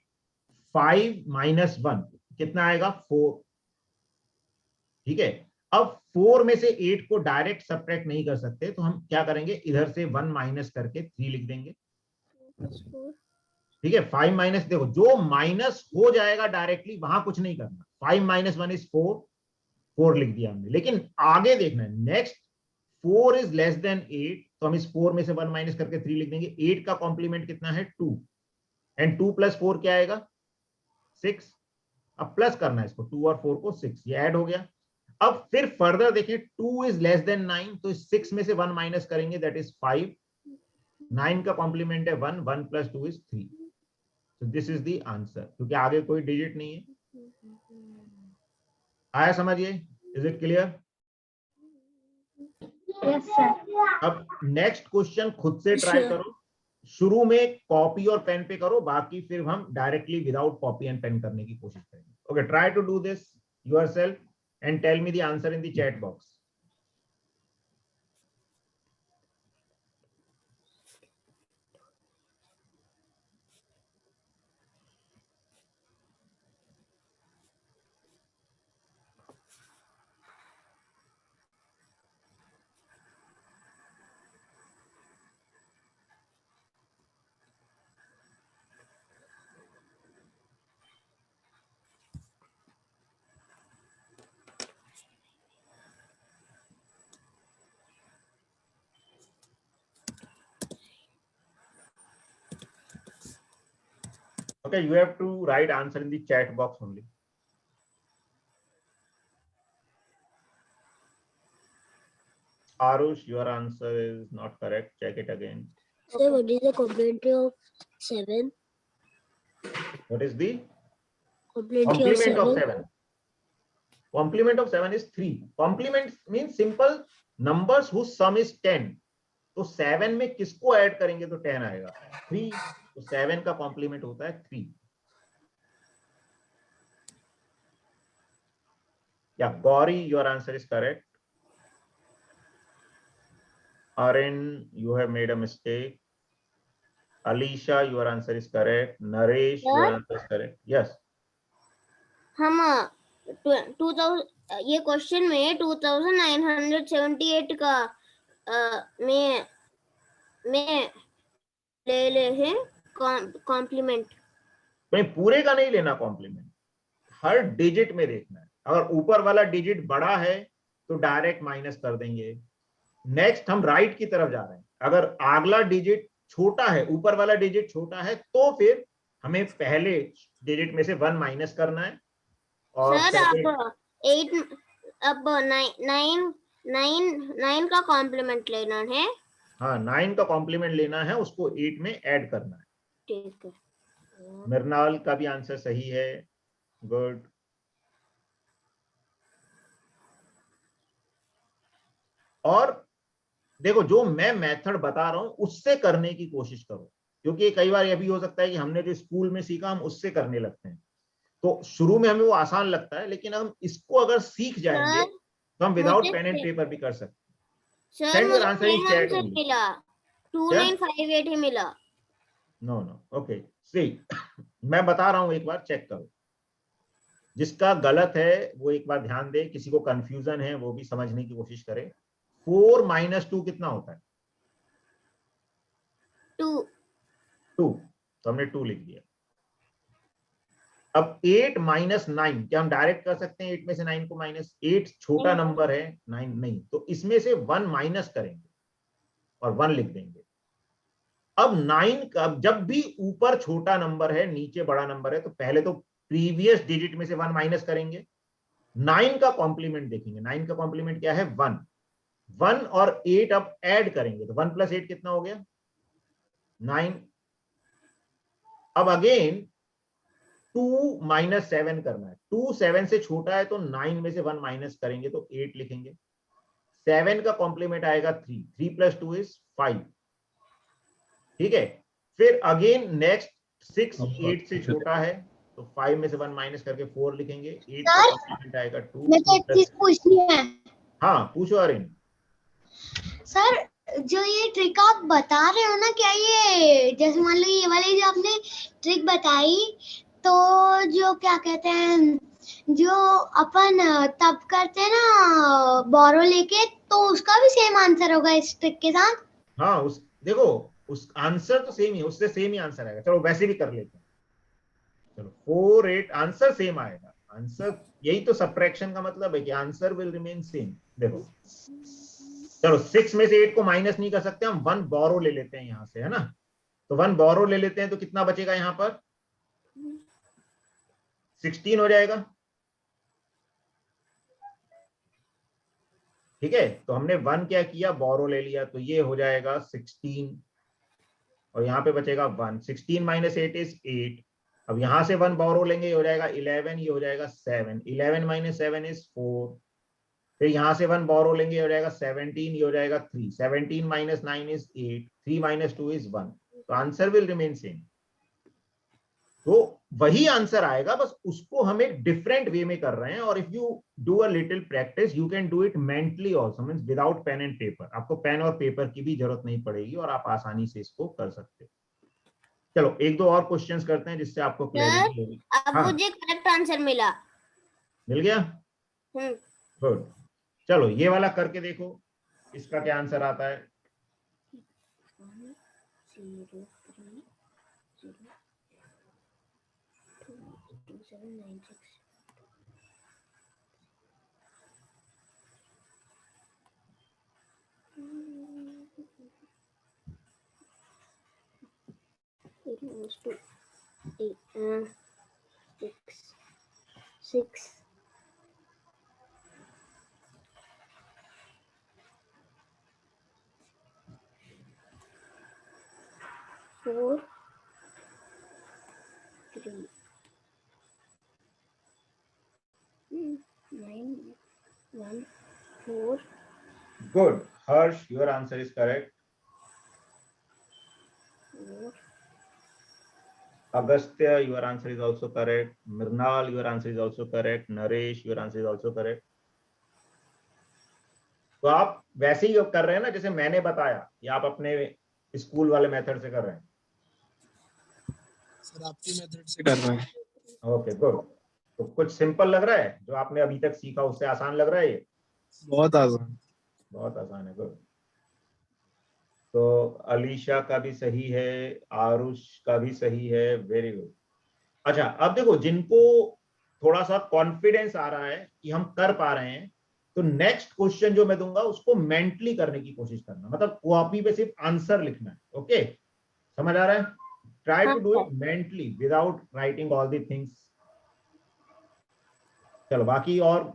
5 माइनस 1 कितना आएगा? 4। ठीक है, अब 4 में से 8 को डायरेक्ट सब्ट्रैक्ट नहीं कर सकते, तो हम क्या करेंगे? इधर से 1 माइनस करके 3 लिख देंगे। ठीक है, 5 माइनस, देखो जो माइनस हो जाएगा डायरेक्टली वहां कुछ नहीं करना। 5 माइनस 1 इज 4। 4 लिख दिया हमने, लेकिन आगे देखना है नेक्स्ट 4 इज लेस देन 8, तो हम इस 4 में से 1 माइनस करके 3 लिख देंगे। 8 का कॉम्प्लीमेंट कितना है? 2। एंड 2 प्लस 4 क्या आएगा? 6। अब प्लस करना है इसको, 2 और 4 को 6, ये ऐड हो गया। अब फिर फर्दर देखें, 2 इज लेस देन 9, तो 6 में से 1 माइनस करेंगे, दैट इज 5। 9 का कॉम्प्लीमेंट है 1। 1 plus 2 is 3। So this is the answer, क्योंकि आगे कोई डिजिट नहीं है। आया समझिए? Is it clear? Yes sir. अब नेक्स्ट क्वेश्चन खुद से ट्राई Sure. करो, शुरू में कॉपी और पेन पे करो, बाकी फिर हम directly without copy and pen करने की कोशिश करेंगे. Okay, try to do this yourself and tell me the answer in the chat box. Okay, you have to write answer in the chat box only. Arush, your answer is not correct. Check it again. Sir, what is the complementary of 7? What is the Complementary of complement of 7. 7? Complement of 7 is 3. Complement means simple numbers whose sum is 10. तो 7 में किसको add करेंगे तो 10 आएगा, 3. तो 7 का complement होता है 3. Yeah, Gauri, your answer is correct. Arin, you have made a mistake. Alicia, your answer is correct. Naresh, your answer is correct. Yes. हम 2000 ये क्वेश्चन में 2978 का में ले हैं कॉम्प्लीमेंट. तो पूरे का नहीं लेना कॉम्प्लीमेंट, हर डिजिट में देखना है. अगर ऊपर वाला डिजिट बड़ा है तो डायरेक्ट माइनस कर देंगे. नेक्स्ट हम राइट की तरफ जा रहे हैं, अगर अगला डिजिट छोटा है, ऊपर वाला डिजिट छोटा है, तो फिर हमें पहले डिजिट में से 1 माइनस करना है. और सर अब 9 का कॉम्प्लीमेंट लेना है. हाँ, 9 का कॉम्प्लीमेंट लेना है, उसको 8 में ऐड करना है. ठीक है. मृणाल का भी आंसर सही है. गुड. और देखो, जो मैं मेथड बता रहा हूं उससे करने की कोशिश करो, क्योंकि कई बार यह भी हो सकता है कि हमने जो स्कूल में सीखा हम उससे करने लगते हैं, तो शुरू में हमें वो आसान लगता है, लेकिन हम इसको अगर सीख जाएंगे तो हम विदाउट पेन एंड पेपर भी कर सकते हैं. सर Send your मुझे answer in same chat answer only. मिला, 2958 ही मिला. नो ओके, सी मैं बता रहा हूं, एक बार चेक करो. जिसका गलत है वो एक बार ध्यान दे, किसी को कंफ्यूजन है वो भी समझने की कोशिश करे. 4 - 2 कितना होता है? 2. तो हमने 2 लिख दिया. अब 8 - 9 क्या हम डायरेक्ट कर सकते हैं? 8 में से 9 को माइनस. 8 छोटा नंबर है, 9 नहीं, तो इसमें से 1 माइनस करेंगे और 1 लिख देंगे. अब 9 का जब भी ऊपर छोटा नंबर है नीचे बड़ा नंबर है, तो पहले तो प्रीवियस डिजिट में से 1 माइनस करेंगे. 9 का कॉम्प्लीमेंट देखेंगे. 9 का कॉम्प्लीमेंट क्या है? 1. 1 और 8 अब ऐड करेंगे तो 1 + 8 कितना हो गया? 9. अब अगेन 2 - 7 करना है. 2 7 से छोटा है तो 9 में से 1 माइनस करेंगे तो 8 लिखेंगे. 7 का कॉम्प्लीमेंट आएगा 3. 3 + 2 = 5. ठीक है. फिर अगेन नेक्स्ट 6 8 से छोटा है तो 5 में से 1 माइनस करके 4 लिखेंगे. 8 का कॉम्प्लीमेंट आएगा 2. मेरे को एक चीज पूछनी है. हाँ पूछो अरिन. सर, जो ये ट्रिक आप बता रहे हो ना, क्या ये जैसे मान लो ये वाली जो आपने ट्रिक बताई, तो जो क्या कहते हैं, जो अपन तब करते हैं ना बोरो लेके, तो उसका भी सेम आंसर होगा इस ट्रिक के साथ? हाँ, उस देखो उस आंसर तो सेम ही है, उससे सेम ही आंसर आएगा. चलो वैसे भी कर लेते हैं. चलो 4 8 आंसर सेम आएगा. आंसर, यही तो सब्ट्रैक्शन का मतलब है कि आंसर विल रिमेन सेम. देखो चलो 6 में से 8 को माइनस नहीं कर सकते, हम 1 बोरो ले लेते हैं यहां से, है ना. तो 1 बोरो ले लेते हैं तो कितना बचेगा यहां पर? 16 हो जाएगा. ठीक है. तो हमने 1 क्या किया? बोरो ले लिया, तो ये हो जाएगा 16 और यहाँ पे बचेगा 1. 16 - 8 = 8. अब यहां से 1 बोरो लेंगे, ये हो जाएगा 11, ये हो जाएगा 7. 11 - 7 = 4. फिर यहाँ से 1 बोरो लेंगे, हो जाएगा 17, ये हो जाएगा 3, 17 माइनस 9 इज 8, 3 माइनस 2 इज 1, तो आंसर विल रिमेन सेम। तो वही आंसर आएगा, बस उसको हम एक डिफरेंट वे में कर रहे हैं। और if you do a little practice you can do it mentally also, means without pen and paper. आपको पेन और पेपर की भी जरूरत नहीं पड़ेगी और आप आसानी से इसको कर सकते हो। चलो एक दो और क्वेश्चंस करते हैं जिससे आपको क्लैरिटी होगी। अब हाँ, मुझे करेक्ट आंसर मिला। मिल गया, हम्म। गुड। चलो ये वाला करके देखो, इसका क्या आंसर आता है। 103022796 it was to 8 6 4 3 9 1 4 good Harsh, your answer is correct. 4 Agastya, your answer is also correct. Mrinal, your answer is also correct. Naresh, your answer is also correct. तो आप वैसे ही कर रहे हैं ना जैसे मैंने बताया, या आप अपने स्कूल वाले मेथड से कर रहे हैं? सर आपकी मेथड से कर रहे हैं। Okay good. तो कुछ सिंपल लग रहा है जो आपने अभी तक सीखा, उससे आसान लग रहा है ये? बहुत आसान। बहुत आसान है, गुड। तो अलीशा का भी सही है, आरुष का भी सही है, वेरी गुड। अच्छा अब देखो, जिनको थोड़ा सा कॉन्फिडेंस आ रहा है कि हम कर पा रहे हैं, तो नेक्स्ट क्वेश्चन जो मैं दूंगा उसको मेंटली करने की कोशिश करना, मतलब कॉपी पे सिर्फ आंसर लिखना है। ओके, समझ आ रहा है? Try to do it mentally without writing all the things. चलो बाकी और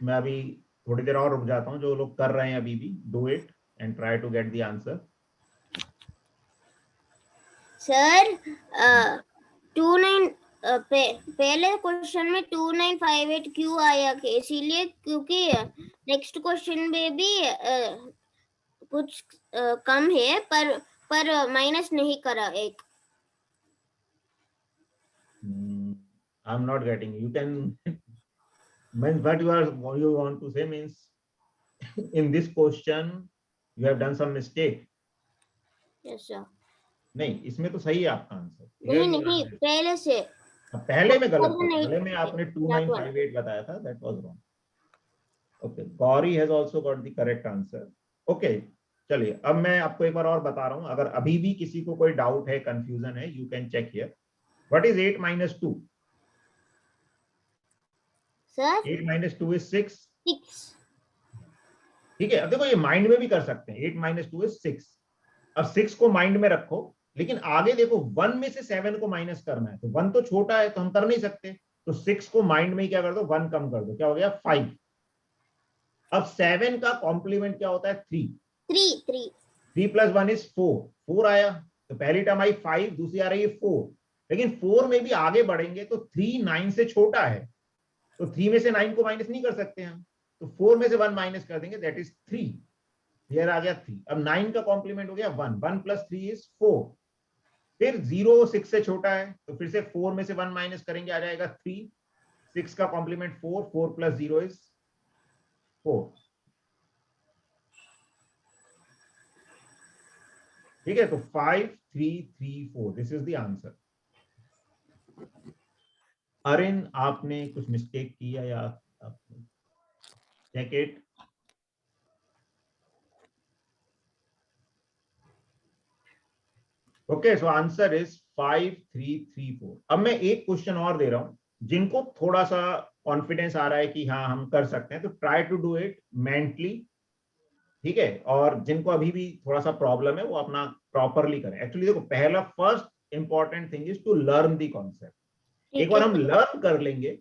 मैं अभी थोड़ी देर और रुक जाता हूं, जो लोग कर रहे हैं अभी भी, do it and try to get the answer. Sir 29 पहले क्वेश्चन में 2958 क्यों आया कि इसीलिए क्योंकि नेक्स्ट क्वेश्चन में भी कुछ कम है, पर माइनस नहीं करा एक। I'm not getting, you can means what you want to say means in this question you have done some mistake. Yes sir. नहीं, इसमें तो सही है आपका आंसर। नहीं पहले से पहले में गलत था, नहीं, पहले में आपने 2958 बताया था, that was wrong. Okay, Gauri has also got the correct answer. Okay, चलिए अब मैं आपको एक बार और बता रहा हूं, अगर अभी भी किसी को कोई डाउट है, कंफ्यूजन है, you can check here. What is 8 minus 2? Sir 8 minus 2 is 6. 6। ठीक है, अब देखो ये माइंड में भी कर सकते हैं, 8 minus 2 is 6। अब 6 को माइंड में रखो, लेकिन आगे देखो 1 में से 7 को माइनस करना है, तो 1 तो छोटा है तो हम कर नहीं सकते, तो 6 को माइंड में ही क्या कर दो, 1 कम कर दो, क्या हो गया 5। अब 7 का कॉम्प्लीमेंट क्या होता है, 3। 3 plus 1 is 4, 4 आया, तो पहली टर्म आई 5, दूसरी आ रही है 4, लेकिन 4 में भी आगे बढ़ेंगे तो 3 9 से छोटा है, तो 3 में से 9 को माइनस नहीं कर सकते हम, तो 4 में से 1 माइनस कर देंगे, दैट इज 3। हियर आ गया 3। अब 9 का कॉम्प्लीमेंट हो गया 1, 1 plus 3 is 4। फिर 0 6 से छोटा है, तो फिर से 4 में से 1 माइनस करेंगे, आ जाएगा 3। 6 का कॉम्प्लीमेंट 4, 4 plus 0 is 4। ठीक है, तो 5 3 3 4, this is the answer. Arin, आपने कुछ मिस्टेक किया या check it? Okay, so answer is 5 3 3 4। अब मैं एक क्वेश्चन और दे रहा हूं, जिनको थोड़ा सा कॉन्फिडेंस आ रहा है कि हाँ हम कर सकते हैं, तो try to do it mentally. ठीक है, और जिनको अभी भी थोड़ा सा प्रॉब्लम है वो अपना प्रॉपरली करें। एक्चुअली देखो, पहला first important thing is to learn the concept. एक बार हम लर्न कर लेंगे,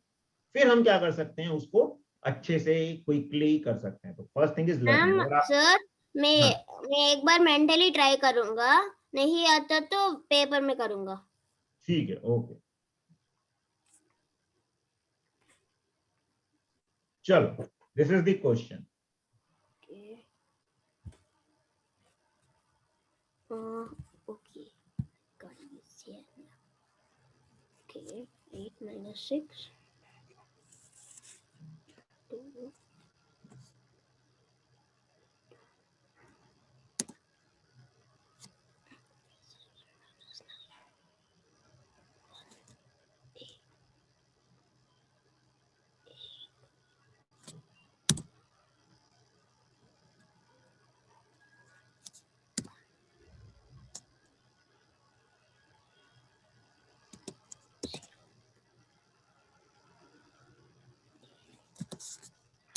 फिर हम क्या कर सकते हैं, उसको अच्छे से क्विकली कर सकते हैं। तो first thing is learning. Sir मैं हाँ, मैं एक बार मेंटली ट्राई करूंगा, नहीं आता तो पेपर में करूंगा। ठीक है, ओके। चलो This is the question. Okay. Okay. Got this here now. Okay. 8 minus 6. 2.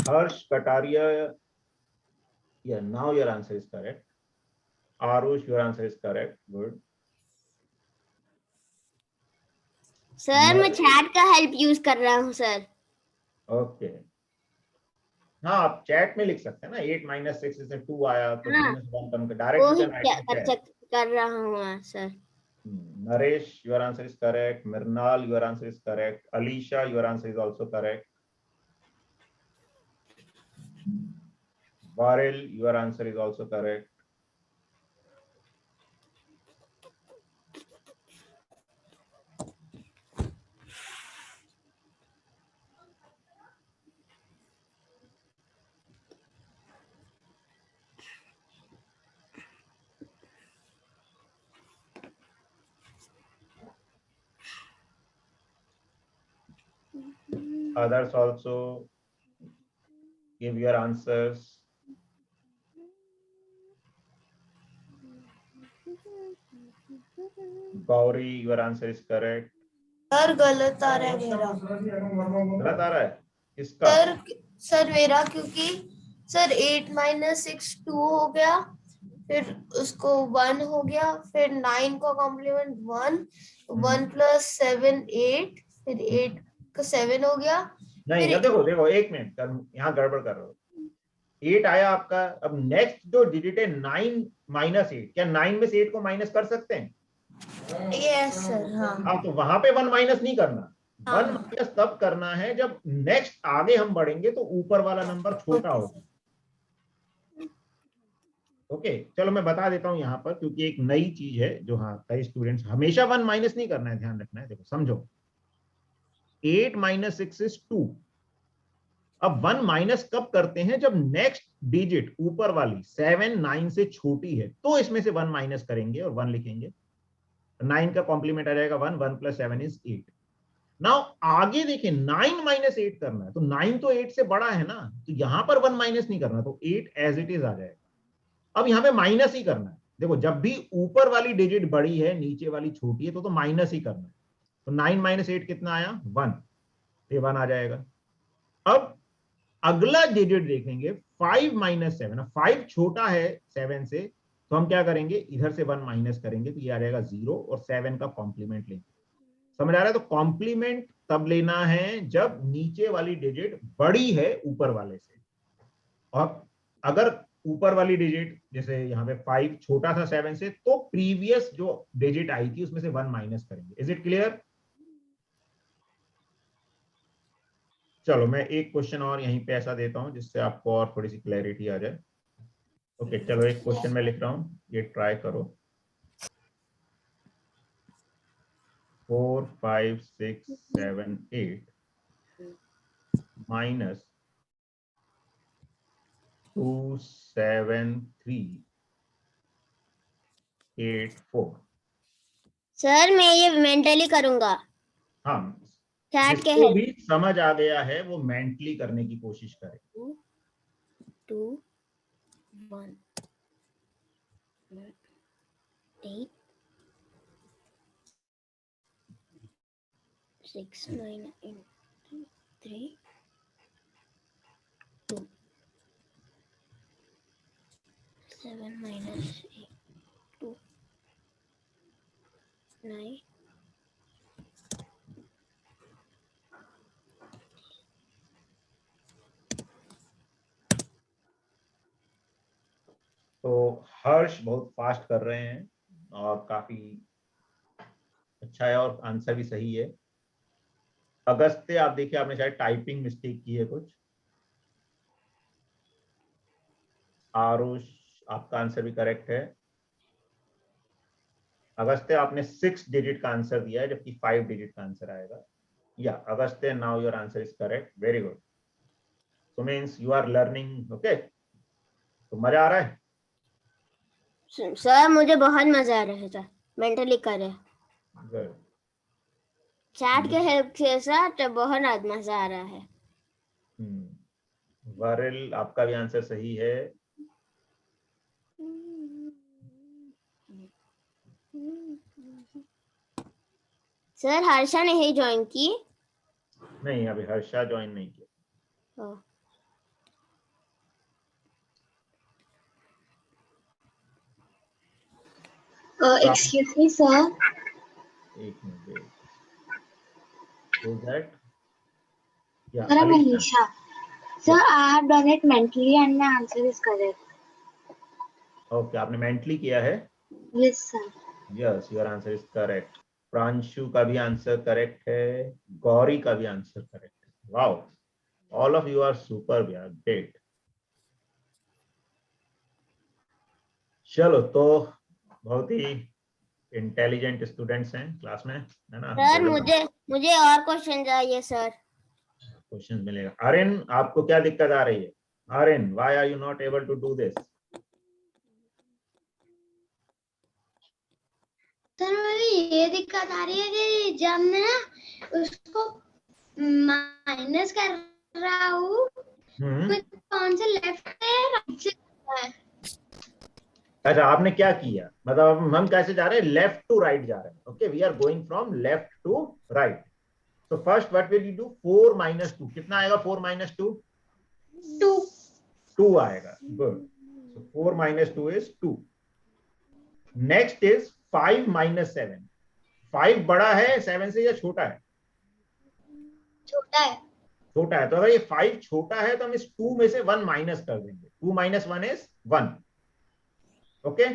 Harsh Kataria, yeah, now your answer is correct. Arush, your answer is correct. Good. Sir मैं चैट का हेल्प यूज कर रहा हूँ sir. Okay, हाँ आप chat में लिख सकते हैं ना. 8 माइनस 6 से 2 आया तो हाँ. -1 कम कर वो direct you he can write in chat. कर रहा हूँ sir. Naresh, your answer is correct. Mirnal, your answer is correct. Alicia, your answer is also correct. Varil, your answer is also correct. Others also give your answers. Gauri, your answer is correct. Sir गलत आ रहा है मेरा. गलत आ रहा है किसका? Sir मेरा, क्योंकि सर 8 माइनस 6 2 हो गया, फिर उसको 1 हो गया, फिर 9 का कॉम्प्लीमेंट 1, 1 प्लस 7 8, फिर 8 का 7 हो गया. नहीं, फिर देखो देखो एक मिनट, यहाँ गड़बड़ कर रहे हो. 8 आया आपका. अब नेक्स्ट जो डिजिट है 9 माइनस 8, क्या 9 में से 8 को माइनस कर सकते हैं? Yes sir. हाँ तो वहां पे 1 माइनस नहीं करना. 1 हाँ. माइनस तब करना है जब नेक्स्ट आगे हम बढ़ेंगे तो ऊपर वाला नंबर छोटा होगा. ओके, चलो मैं बता देता हूं यहाँ पर, क्योंकि एक नई चीज है जो, हाँ कई स्टूडेंट्स, हमेशा 1 माइनस नहीं करना है, ध्यान रखना है. देखो समझो, 8 माइनस 6 इज 2. अब 1 माइनस कब करते हैं? जब नेक्स्ट डिजिट ऊपर वाली 7 9 से छोटी है, तो इसमें से 1 माइनस करेंगे और 1 लिखेंगे. 9 का कॉम्प्लीमेंट आ जाएगा 1, 1 प्लस 7 इज 8. नाउ आगे देखिए 9 माइनस 8 करना है, तो 9 तो 8 से बड़ा है ना, तो यहां पर 1 माइनस नहीं करना, तो 8 एज इट इज आ जाएगा. अब यहाँ पे माइनस ही करना है. देखो जब भी ऊपर वाली डिजिट बड़ी है नीचे वाली छोटी है तो माइनस ही करना है. तो 9 माइनस 8 कितना आया? 1. ये 1 आ जाएगा. अब अगला डिजिट देखेंगे 5 माइनस 7. 5 छोटा है 7 से, तो हम क्या करेंगे? इधर से 1 माइनस करेंगे, तो ये आ जाएगा 0 और 7 का कॉम्प्लीमेंट लेंगे. समझ आ रहा है? तो कॉम्प्लीमेंट तब लेना है जब नीचे वाली डिजिट बड़ी है ऊपर वाले से. और अगर ऊपर वाली डिजिट जैसे यहाँ पे 5 छोटा था 7 से, तो प्रीवियस जो डिजिट आई थी उसमें से 1 माइनस करेंगे. Is it clear? चलो मैं एक क्वेश्चन और यहीं पे ऐसा देता हूं जिससे आपको और थोड़ी सी क्लैरिटी आ जाए. ओके, चलो एक क्वेश्चन मैं लिख रहा हूं, ये ट्राई करो. 4 5 6 7 8 माइनस 2 7 3 8 4. सर मैं ये मेंटली करूंगा. हाँ, चैट के जिसको हेल्प. भी समझ आ गया है वो मेंटली करने की कोशिश करे. 2 1 8 6 9 3 2 7 minus 8 2 9. तो हर्ष बहुत फास्ट कर रहे हैं और काफी अच्छा है और आंसर भी सही है. अगस्त्य, आप देखिए आपने शायद टाइपिंग मिस्टेक की है कुछ. आरुष, आपका आंसर भी करेक्ट है। अगस्त्य, आपने 6 डिजिट का आंसर दिया है, जबकि 5 डिजिट का आंसर आएगा। या Agastya, now your answer is correct, very good. So means you are learning, okay. तो मजा आ रहा है? सर मुझे बहुत मजा आ रहा है सर, मेंटली कर रहे गुड। चैट के हेल्प के साथ बहुत मजा आ रहा है। वरिल, आपका भी आंसर सही है। सर हर्षा ने ही ज्वाइन की। नहीं, अभी हर्षा ज्वाइन नहीं किया। Oh, Excuse me, sir. एक minute wait. Who's that? Yeah, Sir, I'm Alisha. Anisha. Sir, I have done it mentally and my answer is correct. Okay, आपने मेंटली किया है? Yes, sir. Yes, your answer is correct. Pranshu का भी answer correct है, गौरी का भी answer correct है। Wow, all of you are super, यार, ग्रेट। चलो, तो बहुत ही इंटेलिजेंट स्टूडेंट्स हैं क्लास में, है ना? सर मुझे और क्वेश्चन चाहिए सर। क्वेश्चन मिलेगा। आर्यन, आपको क्या दिक्कत आ रही है? Aryan, why are you not able to do this? Sir मुझे ये दिक्कत आ रही है कि जब मैं ना उसको माइनस कर रहा हूँ, कौन से लेफ्ट है राइट से है। अच्छा, आपने क्या किया? मतलब हम कैसे जा रहे हैं? लेफ्ट टू राइट जा रहे हैं। Okay, we are going from left to right. So first, what will you do? 4 minus 2. कितना आएगा 4 minus 2? 2 आएगा। Good. So 4 minus 2 is 2. Next is 5 minus 7. 5 बड़ा है 7 से या छोटा है? छोटा है। छोटा है। तो अगर ये 5 छोटा है तो हम इस 2 में से 1 माइनस कर देंगे। 2 minus 1 is 1. ओके,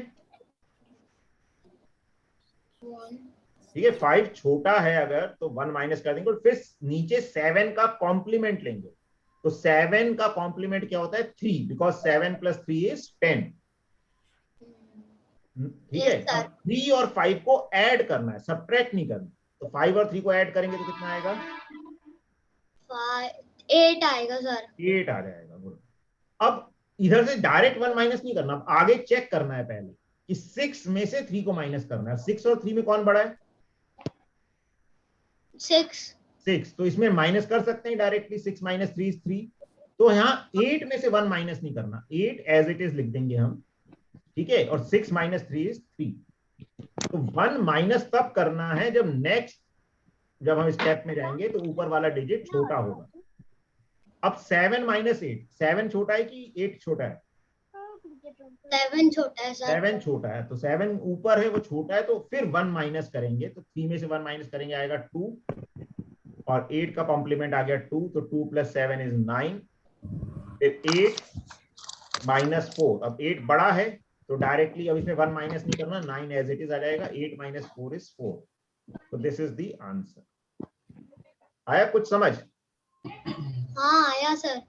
ठीक है। 5 छोटा है अगर, तो 1 माइनस कर देंगे और फिर नीचे 7 का कॉम्प्लीमेंट लेंगे। तो 7 का कॉम्प्लीमेंट क्या होता है? 3, बिकॉज 7 plus 3 is 10। ठीक है। 3 और 5 को ऐड करना है, सब्ट्रैक्ट नहीं करना। तो 5 और 3 को ऐड करेंगे तो कितना आएगा? 8 आएगा सर। 8 आ जाएगा। अब इधर से डायरेक्ट 1 माइनस नहीं करना, अब आगे चेक करना है पहले कि 6 में से 3 को माइनस करना है। 6 और 3 में कौन बड़ा है? 6। तो इसमें माइनस कर सकते हैं डायरेक्टली। 6 minus 3 is 3। तो यहाँ 8 में से 1 माइनस नहीं करना, 8 एज इट इज लिख देंगे हम, ठीक है। और 6 minus 3 is 3। तो 1 माइनस तब करना है जब हम स्टेप में जाएंगे तो ऊपर वाला डिजिट छोटा होगा। अब 7 minus 8, 7 छोटा है कि 8 छोटा है? 7 छोटा है सर। 7 छोटा है, तो 7 ऊपर है, वो छोटा है, तो फिर 1 माइनस करेंगे। तो 3 में से 1 माइनस करेंगे, आएगा 2, और 8 का कॉम्प्लीमेंट आ गया 2, तो 2 plus 7 is 9। फिर 8 minus 4, अब 8 बड़ा है तो डायरेक्टली अब इसमें 1 माइनस नहीं करना, 9 एज इट इज आ जाएगा। 8 minus 4 is 4। तो दिस इज द आंसर। आया कुछ समझ? हाँ आया सर।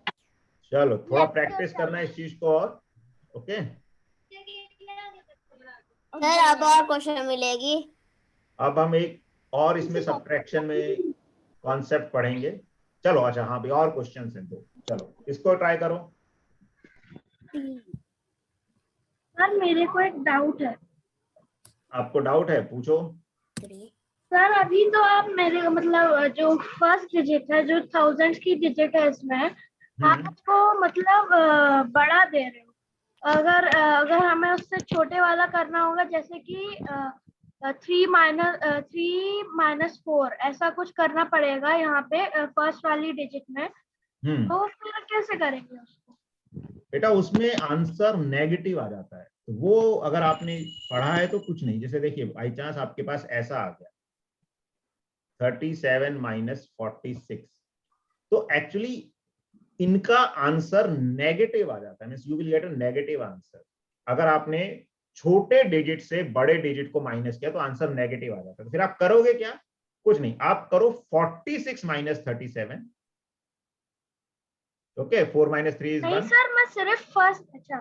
चलो, थोड़ा प्रैक्टिस करना है इस चीज को और। ओके सर अब और क्वेश्चन मिलेगी। अब हम एक और इसमें सब्ट्रैक्शन में कॉन्सेप्ट पढ़ेंगे। चलो, अच्छा, हाँ भी और क्वेश्चंस हैं तो चलो इसको ट्राई करो। सर मेरे को एक डाउट है। आपको डाउट है? पूछो। सर अभी तो आप मेरे मतलब जो फर्स्ट डिजिट है, जो थाउजेंड की डिजिट है, इसमें आप उसको मतलब बड़ा दे रहे हो। अगर हमें उससे छोटे वाला करना होगा, जैसे कि 3 - 4 ऐसा कुछ करना पड़ेगा यहाँ पे फर्स्ट वाली डिजिट में, तो फिर कैसे करेंगे उसको? बेटा, उसमें आंसर नेगेटिव आ जाता है, तो वो अगर आपने पढ़ा है तो कुछ नहीं। जैसे देखिए, बाई चांस आपके पास ऐसा आ गया 37 - 46, तो एक्चुअली इनका आंसर नेगेटिव आ जाता है, means you will get a negative answer. अगर आपने छोटे डिजिट से बड़े डिजिट को माइनस किया तो आंसर नेगेटिव आ जाता है। तो फिर आप करोगे क्या? कुछ नहीं, आप करो 46 - 37। Okay, 4 - 3 is 1। नहीं सर, मैं सिर्फ फर्स्ट, अच्छा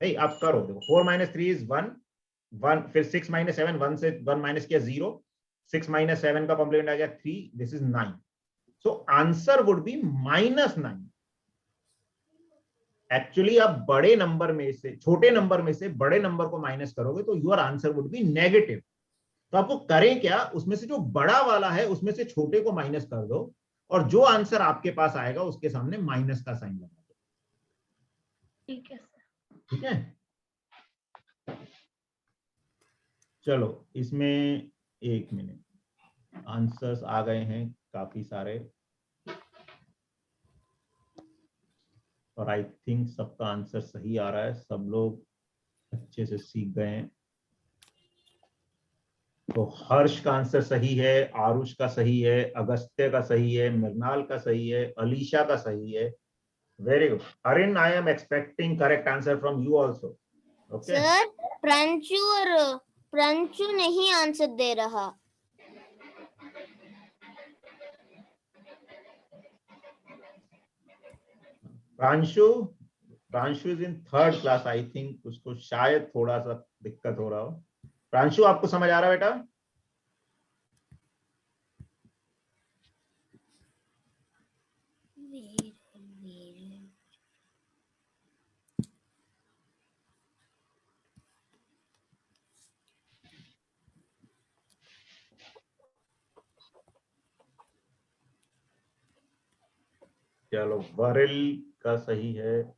नहीं आप करो, देखो 4 - 3 इज 1, 1 फिर 6 - 7, 1 से 1 माइनस किया 0, 6 - 7 का कॉम्प्लीमेंट आ गया 3, this is 9. So answer would be -9. Actually आप बड़े नंबर में से छोटे नंबर में से बड़े नंबर को माइनस करोगे तो your answer would be negative. तो आपको करें क्या, उसमें से जो बड़ा वाला है उसमें से छोटे को माइनस कर दो और जो आंसर आपके पास आएगा उसके सामने माइनस का साइन लगा दो. ठीक है सर. ठीक है, चलो इसमें 1 मिनट, आंसर्स आ गए हैं काफी सारे और आई थिंक सबका आंसर सही आ रहा है, सब लोग अच्छे से सीख गए हैं. तो हर्ष का आंसर सही है, आरुष का सही है, अगस्त्य का सही है, मृणाल का सही है, अलीशा का सही है. Very good. अरिन, I am expecting correct answer from you also. Okay, sir Pranshu नहीं आंसर दे रहा. Pranshu is in 3rd class, I think उसको शायद थोड़ा सा दिक्कत हो रहा हो. प्रांशु आपको समझ आ रहा है बेटा? चलो वरिल का सही है.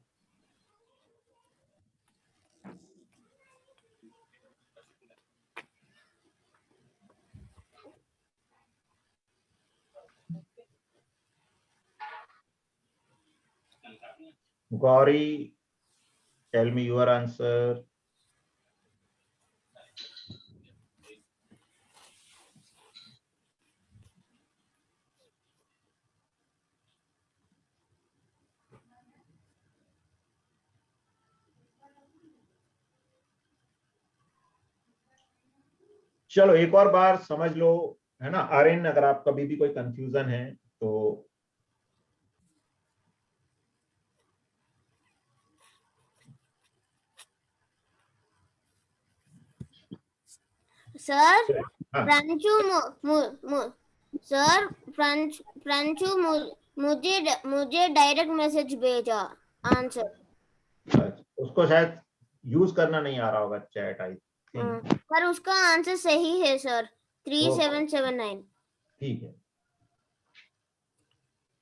Gauri, tell me your answer. चलो एक और बार समझ लो, है ना आर्यन, अगर आप कभी भी कोई कंफ्यूजन है तो सर हाँ, प्रांशु मुझे डायरेक्ट मैसेज भेजा आंसर. उसको शायद यूज करना नहीं आ रहा होगा चैट, आई थिंक. पर उसका आंसर सही है सर, 3779. ठीक है,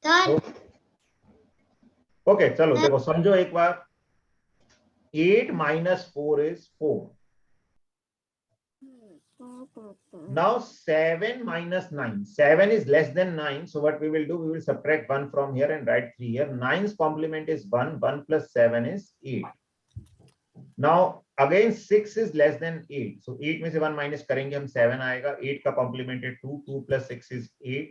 सर ओके. चलो देखो समझो एक बार, 8 - 4 is 4. Now 7 - 9. 7 is less than 9. So what we will do, we will subtract 1 from here and write 3 here. 9's complement is 1. 1 plus 7 is 8. Now again 6 is less than 8. So 8 में से 1 minus करेंगे हम 7 आएगा. 8 का कॉम्प्लीमेंट है 2. 2 plus 6 is 8.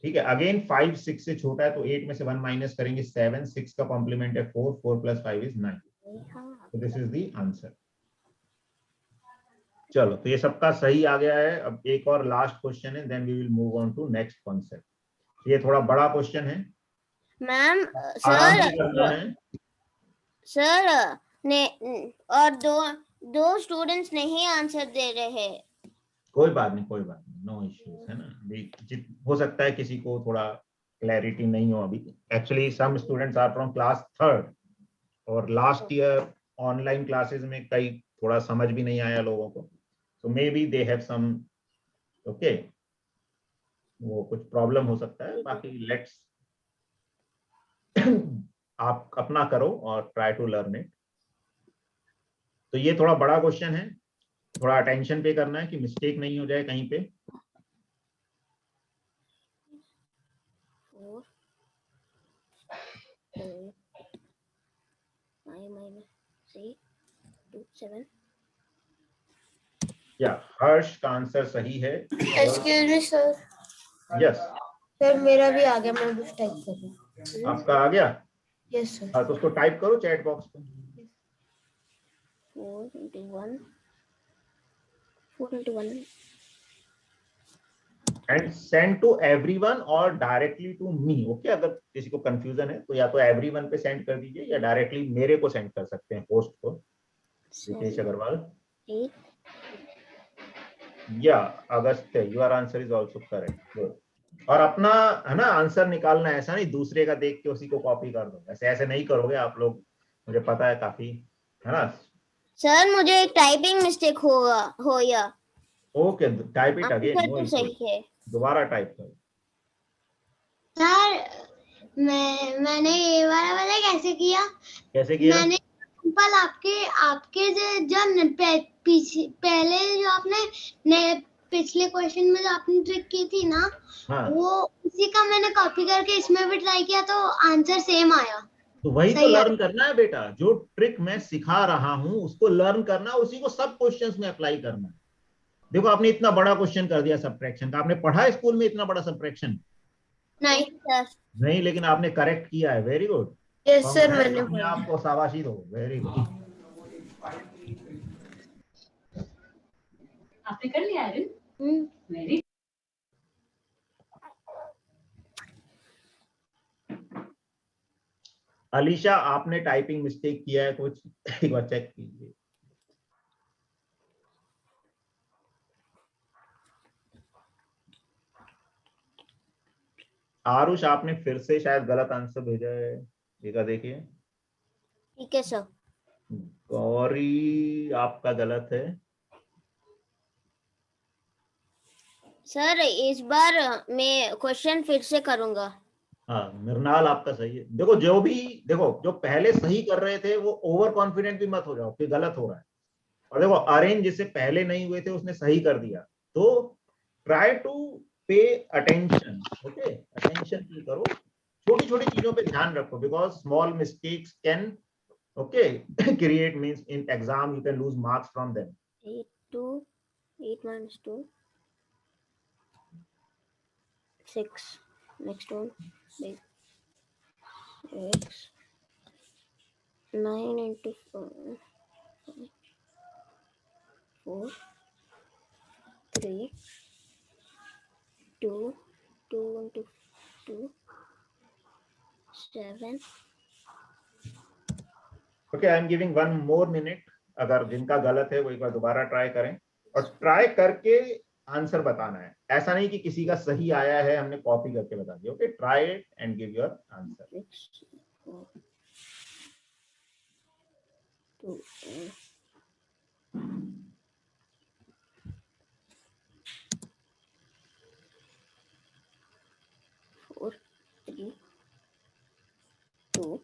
ठीक है, again 5 6 से छोटा है तो 8 में से 1 माइनस करेंगे 7. 6 का कॉम्प्लीमेंट है 4. 4 plus 5 is 9. So this is the answer. चलो तो ये सबका सही आ गया है. अब एक और लास्ट क्वेश्चन है, then we will move on to next concept. ये थोड़ा बड़ा क्वेश्चन है, मैम आराम से करना है. सर ने और दो स्टूडेंट्स नहीं आंसर दे रहे. कोई बात नहीं, नो इश्यूज, है ना. हो सकता है किसी को थोड़ा क्लैरिटी नहीं हो अभी. Actually some students are from class 3rd और लास्ट ईयर ऑनलाइन क्लासेस में कई थोड़ा समझ भी नहीं आया लोगों को. So maybe they have some, okay, वो कुछ प्रॉब्लम हो सकता है. बाकी लेट्स आप अपना करो और ट्राई टू लर्न इट. तो ये थोड़ा बड़ा क्वेश्चन है, थोड़ा अटेंशन पे करना है कि मिस्टेक नहीं हो जाए कहीं पे. 4 5 - 3 2 7. या हर्ष का आंसर सही है. Excuse me sir. Yes, sir मेरा भी आ गया, मैं कुछ टाइप कर रही हूँ. आपका आ गया. Yes sir. हाँ तो उसको टाइप करो चैट बॉक्स पे. 4 into 1 4 into 1. And send to everyone और डायरेक्टली टू मी। ओके, अगर किसी को कंफ्यूजन है तो या तो एवरीवन पे सेंड कर दीजिए या डायरेक्टली मेरे को सेंड कर सकते हैं, पोस्ट को, रितेश अग्रवाल। 8 या Agastya, your answer is also correct. Good. और अपना है ना आंसर निकालना, ऐसा नहीं दूसरे का देख के उसी को कॉपी कर दो, ऐसे ऐसे नहीं करोगे आप लोग, मुझे पता है काफी, है ना। सर मुझे एक टाइपिंग मिस्टेक हो या okay, type it again, answer no तो इशू, सही है। दोबारा टाइप करो। सर मैंने ये वाला वाला कैसे किया? कैसे किया? मैंने सिंपल आपके पहले जो आपने पिछले क्वेश्चन में जो आपने ट्रिक की थी ना, हाँ, वो उसी का मैंने कॉपी करके इसमें भी ट्राई किया तो आंसर सेम आया। तो वही तो सही है। लर्न करना है बेटा, जो ट्रिक मैं सिखा रहा हूं उसको लर्न करना, उसी को सब क्वेश्चंस में अप्लाई करना है। देखो आपने इतना बड़ा क्वेश्चन कर दिया सब्ट्रैक्शन का, आपने पढ़ा है स्कूल में इतना बड़ा सब्ट्रैक्शन? नहीं सर नहीं, लेकिन आपने करेक्ट किया है, वेरी गुड। यस सर, मैंने अपने आप को शाबाशी दो, वेरी गुड। आपने कर लिया है? वेरी। अलीशा, आपने टाइपिंग मिस्टेक किया है कुछ, एक बार चेक कीजिए। आरुष, आपने फिर से शायद गलत आंसर भेजा है, देखिए। ठीक है सर। गौरी, आपका गलत है। सर इस बार मैं क्वेश्चन फिर से करूंगा। हाँ, मृणाल आपका सही है। देखो जो पहले सही कर रहे थे वो ओवर कॉन्फिडेंट भी मत हो जाओ कि गलत हो रहा है। और देखो अरेंज जिससे पहले नहीं हुए थे उसने सही कर दिया, तो try to pay attention. Okay, attention करो, छोटी छोटी चीजों पे ध्यान रखो, because small mistakes can create means in exam you can lose marks from them. 8 minus 2 6, next one 8 x 9 into 4 3 2 into 2 7। Okay, I am giving 1 more minute। अगर जिनका गलत है वो एक बार दोबारा ट्राई करें, और ट्राई करके आंसर बताना है, ऐसा नहीं कि किसी का सही आया है हमने कॉपी करके बता दिया। Okay, try it and give your answer. 2 4 3 2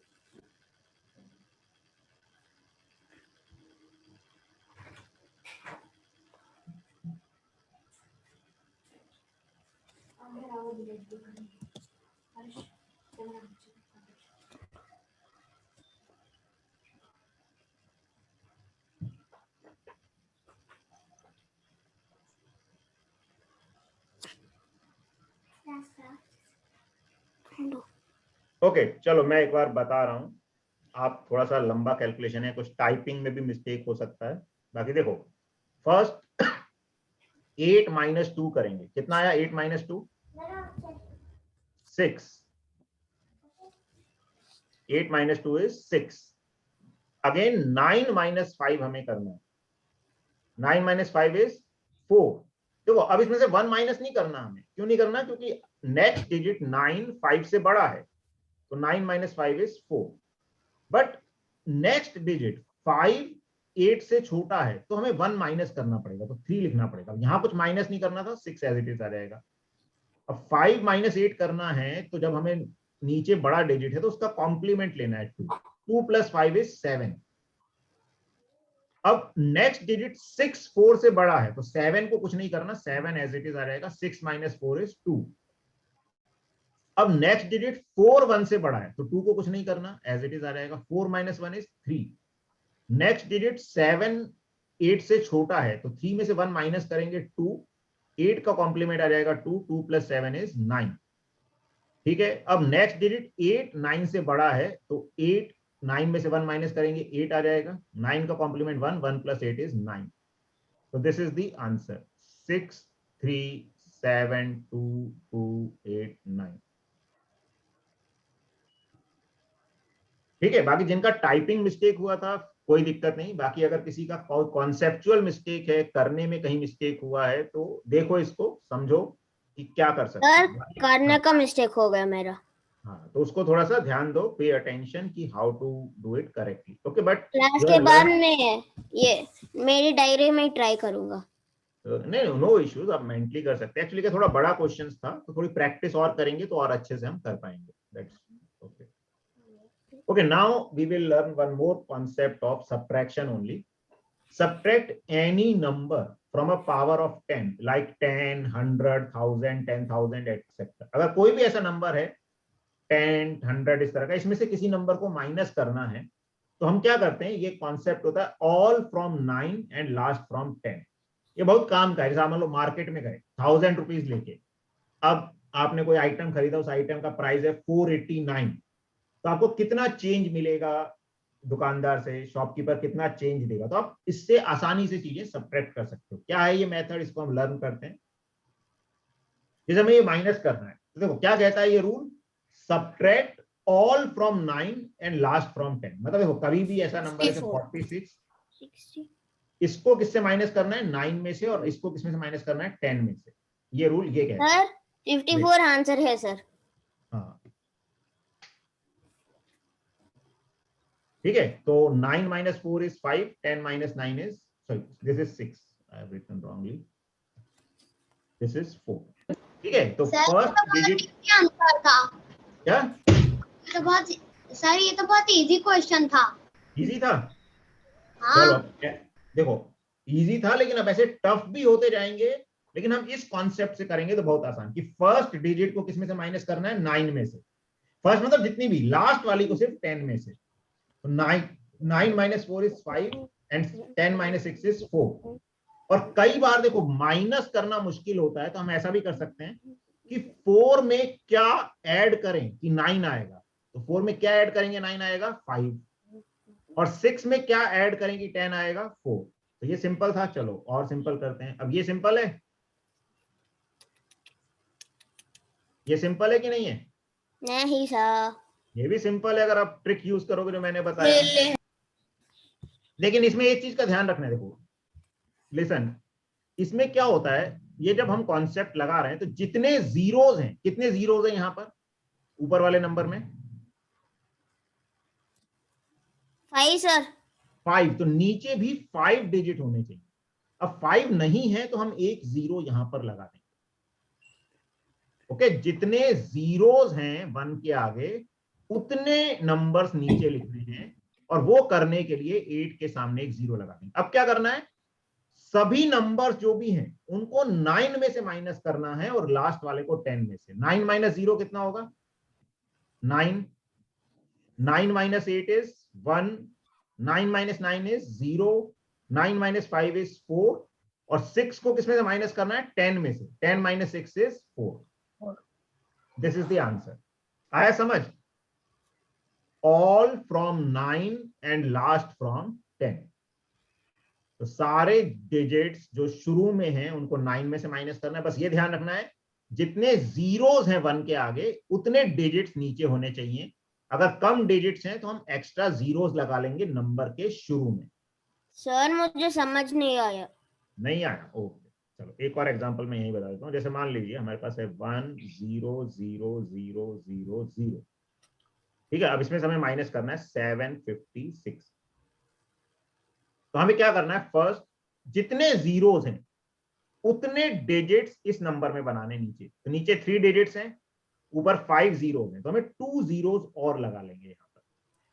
okay, चलो मैं एक बार बता रहा हूं, आप थोड़ा सा लंबा कैलकुलेशन है, कुछ टाइपिंग में भी मिस्टेक हो सकता है। बाकी देखो, फर्स्ट 8 minus 2 करेंगे, कितना आया 8 minus 2? 6। 8 minus 2 is 6। Again 9 minus 5 हमें करना है, 9 minus 5 is 4। देखो अब इसमें से 1 माइनस नहीं करना हमें, क्यों नहीं करना? क्योंकि नेक्स्ट डिजिट 9 5 से बड़ा है, तो 9 minus 5 is 4। But next digit 5 8 से छोटा है, तो हमें 1 माइनस करना पड़ेगा, तो 3 लिखना पड़ेगा। यहां कुछ माइनस नहीं करना था, 6 एज इट इज आ जाएगा। अब 5 minus 8 करना है, तो जब हमें नीचे बड़ा डिजिट है तो उसका कॉम्प्लीमेंट लेना है, 2 plus 5 is 7। अब नेक्स्ट डिजिट 6 4 से बड़ा है, तो 7 को कुछ नहीं करना, 7 एज इट इज आ जाएगा। 6 minus 4 is 2। अब नेक्स्ट डिजिट 4 1 से बड़ा है, तो 2 को कुछ नहीं करना, एज इट इज आ जाएगा। 4 minus 1 is 3। नेक्स्ट डिजिट 7 8 से छोटा है, तो 3 में से 1 माइनस करेंगे, 2। 8 का कॉम्प्लीमेंट आ जाएगा 2, 2 plus 7 is 9। ठीक है, अब नेक्स्ट डिजिट 8 9 से बड़ा है, तो 8 9 में से 1 माइनस करेंगे, 8 आ जाएगा। 9 का कॉम्प्लीमेंट 1, 1 plus 8 is 9। तो दिस इज द आंसर, 6 3 7229। ठीक है, बाकी जिनका टाइपिंग मिस्टेक हुआ था कोई दिक्कत नहीं, बाकी अगर किसी का कॉन्सेप्चुअल मिस्टेक है, करने में कहीं मिस्टेक हुआ है, तो देखो इसको, समझो कि क्या कर सकते सर हैं। करने का मिस्टेक हो गया मेरा। हाँ, तो उसको थोड़ा सा ध्यान दो, पे अटेंशन कि how to do it correctly. Okay, but class के बाद में ये मेरी डायरी में ट्राई करूंगा। नहीं, नो इश्यूज, आप मेंटली कर सकते हैं। एक्चुअली क्या थोड़ा बड़ा क्वेश्चन था, तो थोड़ी प्रैक्टिस और करेंगे तो और अच्छे से हम कर पाएंगे। That's okay. Okay, now we will learn one more concept of subtraction only. Subtract any number from a power of 10, like 10, 100, 1000, 10,000, etc. अगर कोई भी ऐसा नंबर है 10, 100 इस तरह का, इसमें से किसी नंबर को माइनस करना है, तो हम क्या करते हैं, ये कॉन्सेप्ट होता है all from 9 and last from 10। ये बहुत काम का है। जैसे मान लो मार्केट में गए 1000 रुपीज लेके, अब आपने कोई आइटम खरीदा, उस आइटम का प्राइस है 489, तो आपको कितना चेंज मिलेगा दुकानदार से, शॉपकीपर कितना चेंज देगा, तो आप इससे आसानी से चीजें सब्ट्रैक्ट कर सकते हो। क्या है ये मेथड, इसको हम लर्न करते हैं। जैसे हमें ये माइनस करना है, तो देखो क्या कहता है ये rule, subtract all from 9 and last from 10। मतलब देखो कभी भी ऐसा नंबर है 46, 60। इसको किससे माइनस करना है, 9 में से, और इसको किसमें से माइनस करना है, 10 में से। ये रूल ये कहता है। सर 54 आंसर है सर। हाँ ठीक है, तो 9 minus 4 is 5, 10 minus 9 is, sorry, this is 6, I have written wrongly, this is 4। ठीक है, तो फर्स्ट डिजिट आंसर था क्या, तो बहुत सर, ये तो बहुत इजी क्वेश्चन था। इजी था। हाँ चलो देखो, इजी था, लेकिन अब ऐसे टफ भी होते जाएंगे, लेकिन हम इस कॉन्सेप्ट से करेंगे तो बहुत आसान, कि फर्स्ट डिजिट को किसमें से माइनस करना है, 9 में से। फर्स्ट मतलब जितनी भी, लास्ट वाली को सिर्फ 10 में से। 9 minus 4 is 5 and 10 minus 6 is 4। और कई बार देखो माइनस करना मुश्किल होता है, तो हम ऐसा भी कर सकते हैं कि 4 में क्या ऐड करें कि 9 आएगा, तो 4 में क्या ऐड करेंगे 9 आएगा 5, और 6 में क्या ऐड करें कि 10 आएगा 4। तो ये सिंपल था। चलो और सिंपल करते हैं। अब ये सिंपल है, ये सिंपल है कि नहीं है, नहीं सर। ये भी सिंपल है अगर आप ट्रिक यूज करोगे जो मैंने बताया। लेकिन इसमें एक चीज का ध्यान रखना है, देखो लिसन, इसमें क्या होता है, ये जब हम कॉन्सेप्ट लगा रहे हैं, तो जितने जीरोज हैं, कितने जीरोज हैं यहां पर ऊपर वाले नंबर में, 5 सर। 5, तो नीचे भी 5 डिजिट होने चाहिए। अब 5 नहीं है तो हम एक जीरो यहां पर लगा देंगे। ओके, जितने जीरोज हैं 1 के आगे, उतने नंबर्स नीचे लिखने हैं, और वो करने के लिए 8 के सामने एक जीरो लगा देंगे। अब क्या करना है, सभी नंबर्स जो भी हैं उनको 9 में से माइनस करना है, और लास्ट वाले को 10 में से। 9 माइनस 0 कितना होगा, 9, 9 minus 8 is 1, 9 minus 9 is 0, 9 minus 5 is 4, और 6 को किसमें से माइनस करना है, 10 में से। 10 minus 6 is 4। This is the answer. आया समझ, all from 9 and last from 10। तो सारे डिजिट्स जो शुरू में हैं उनको 9 में से माइनस करना है। बस ये ध्यान रखना है, जितने जीरोस हैं 1 के आगे, उतने डिजिट्स नीचे होने चाहिए। अगर कम डिजिट्स हैं तो हम एक्स्ट्रा जीरोस लगा लेंगे नंबर के शुरू में। सर मुझे समझ नहीं आया। नहीं आया, ओके चलो एक और एग्जांपल मैं यही बता देता हूँ। जैसे मान लीजिए हमारे पास है 1 0 0 0 0 0। ठीक है, अब इसमें से हमें माइनस करना है 756। तो हमें क्या करना है, फर्स्ट जितने जीरोस हैं उतने डिजिट्स इस नंबर में बनाने नीचे। तो नीचे 3 डिजिट्स हैं, ऊपर 5 जीरोस हैं, तो हमें 2 जीरोस और लगा लेंगे यहां पर।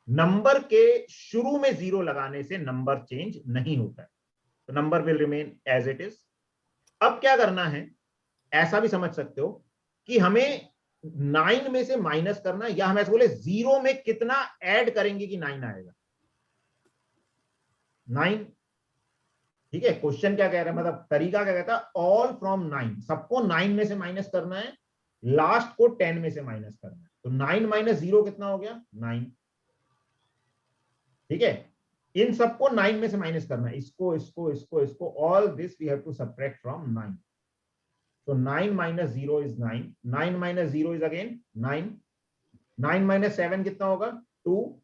नंबर के शुरू में 0 लगाने से नंबर चेंज नहीं होता है, तो number will remain as it is. अब क्या करना है, ऐसा भी समझ सकते हो कि हमें 9 में से माइनस करना, या हम ऐसे बोले 0 में कितना ऐड करेंगे कि 9 आएगा, 9। ठीक है, क्वेश्चन क्या कह रहा है, मतलब तरीका क्या कहता है, ऑल फ्रॉम 9, सबको 9 में से माइनस करना है, लास्ट को 10 में से माइनस करना है। तो 9 माइनस 0 कितना हो गया, 9। ठीक है, इन सबको 9 में से माइनस करना है, इसको इसको इसको इसको, all this we have to subtract from 9। So 9 minus 0 is 9. 9 minus 0 is again 9. 9 minus 7 कितना होगा 2.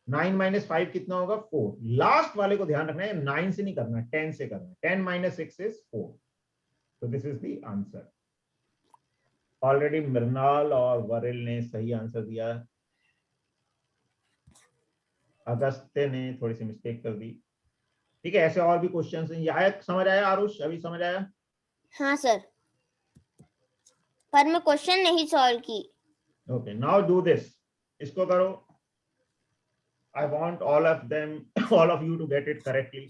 9 minus 5 कितना होगा 4. लास्ट वाले को ध्यान रखना है, 9 से नहीं करना, 10 से करना है. 10 minus 6 is 4. So this is the answer. Already Mrinal और वरिल ने सही आंसर दिया. अगस्त्य ने थोड़ी सी मिस्टेक कर दी. ठीक है, ऐसे और भी क्वेश्चंस हैं. आया समझ आया आरुष? अभी समझ आया? हाँ सर, पर मैं क्वेश्चन नहीं सॉल्व की. Okay, now do this. इसको करो. I want all of them, all of you to get it correctly.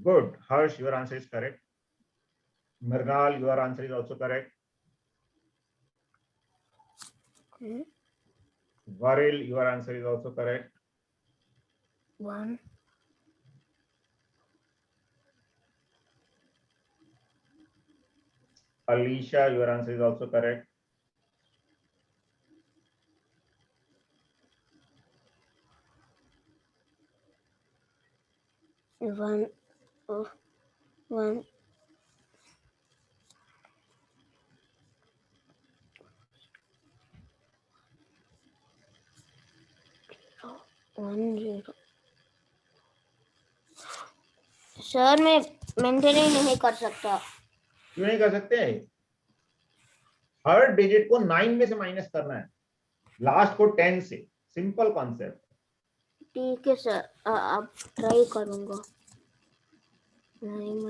Good. Harsh, your answer is correct. Mrinal, your answer is also correct. Okay. Varil, your answer is also correct. 1. Alicia, your answer is also correct. One. 1. Sir मैं maintain नहीं कर सकता. क्यों नहीं कर सकते? हर digit को 9 में से माइनस करना है, लास्ट को 10 से. Simple concept. ठीक है सर, अब ट्राई करूंगा.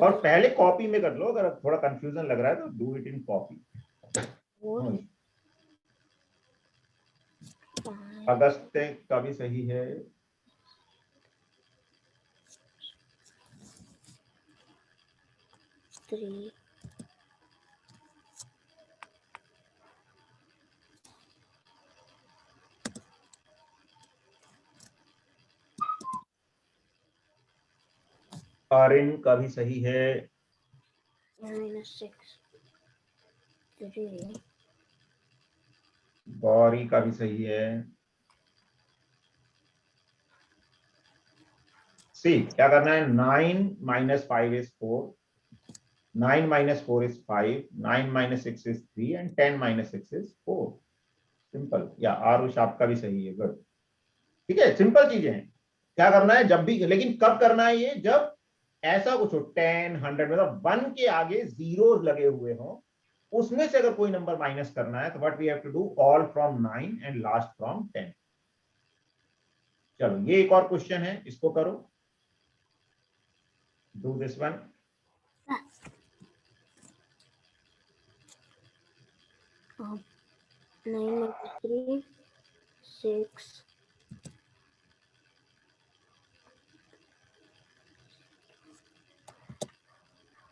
और पहले कॉपी में कर लो. अगर थोड़ा कंफ्यूजन लग रहा है तो do it in copy. Agastya का भी सही है. Three. आर्यन का भी सही है. -6. 3. गौरी का भी सही है. सी क्या करना है? 9 minus 5 is 4. 9 minus 4 is 5. 9 minus 6 is 3 and 10 minus 6 is 4. Simple. या आरुष आपका भी सही है. गुड. ठीक है, सिंपल चीजें हैं. क्या करना है जब भी, लेकिन कब करना है ये? जब ऐसा कुछ हो 10, 100, मतलब 1 के आगे जीरोस लगे हुए हो, उसमें से अगर कोई नंबर माइनस करना है तो what we have to do, all from 9 and last from 10. चलो ये एक और क्वेश्चन है, इसको करो. Do this one. Oh, 9 minus 3, 6.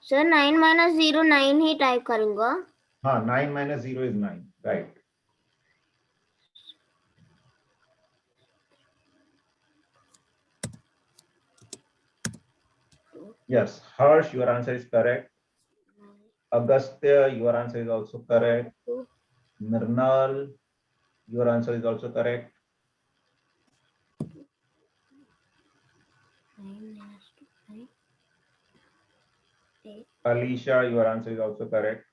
Sir 9 minus 0 9 ही टाइप करूंगा. हाँ, 9 minus 0 is 9. Right. Yes, Harsh, your answer is correct. Agastya, your answer is also correct. Mrinal, your answer is also correct. 9 minus 2, 9. 8. Alicia, your answer is also correct.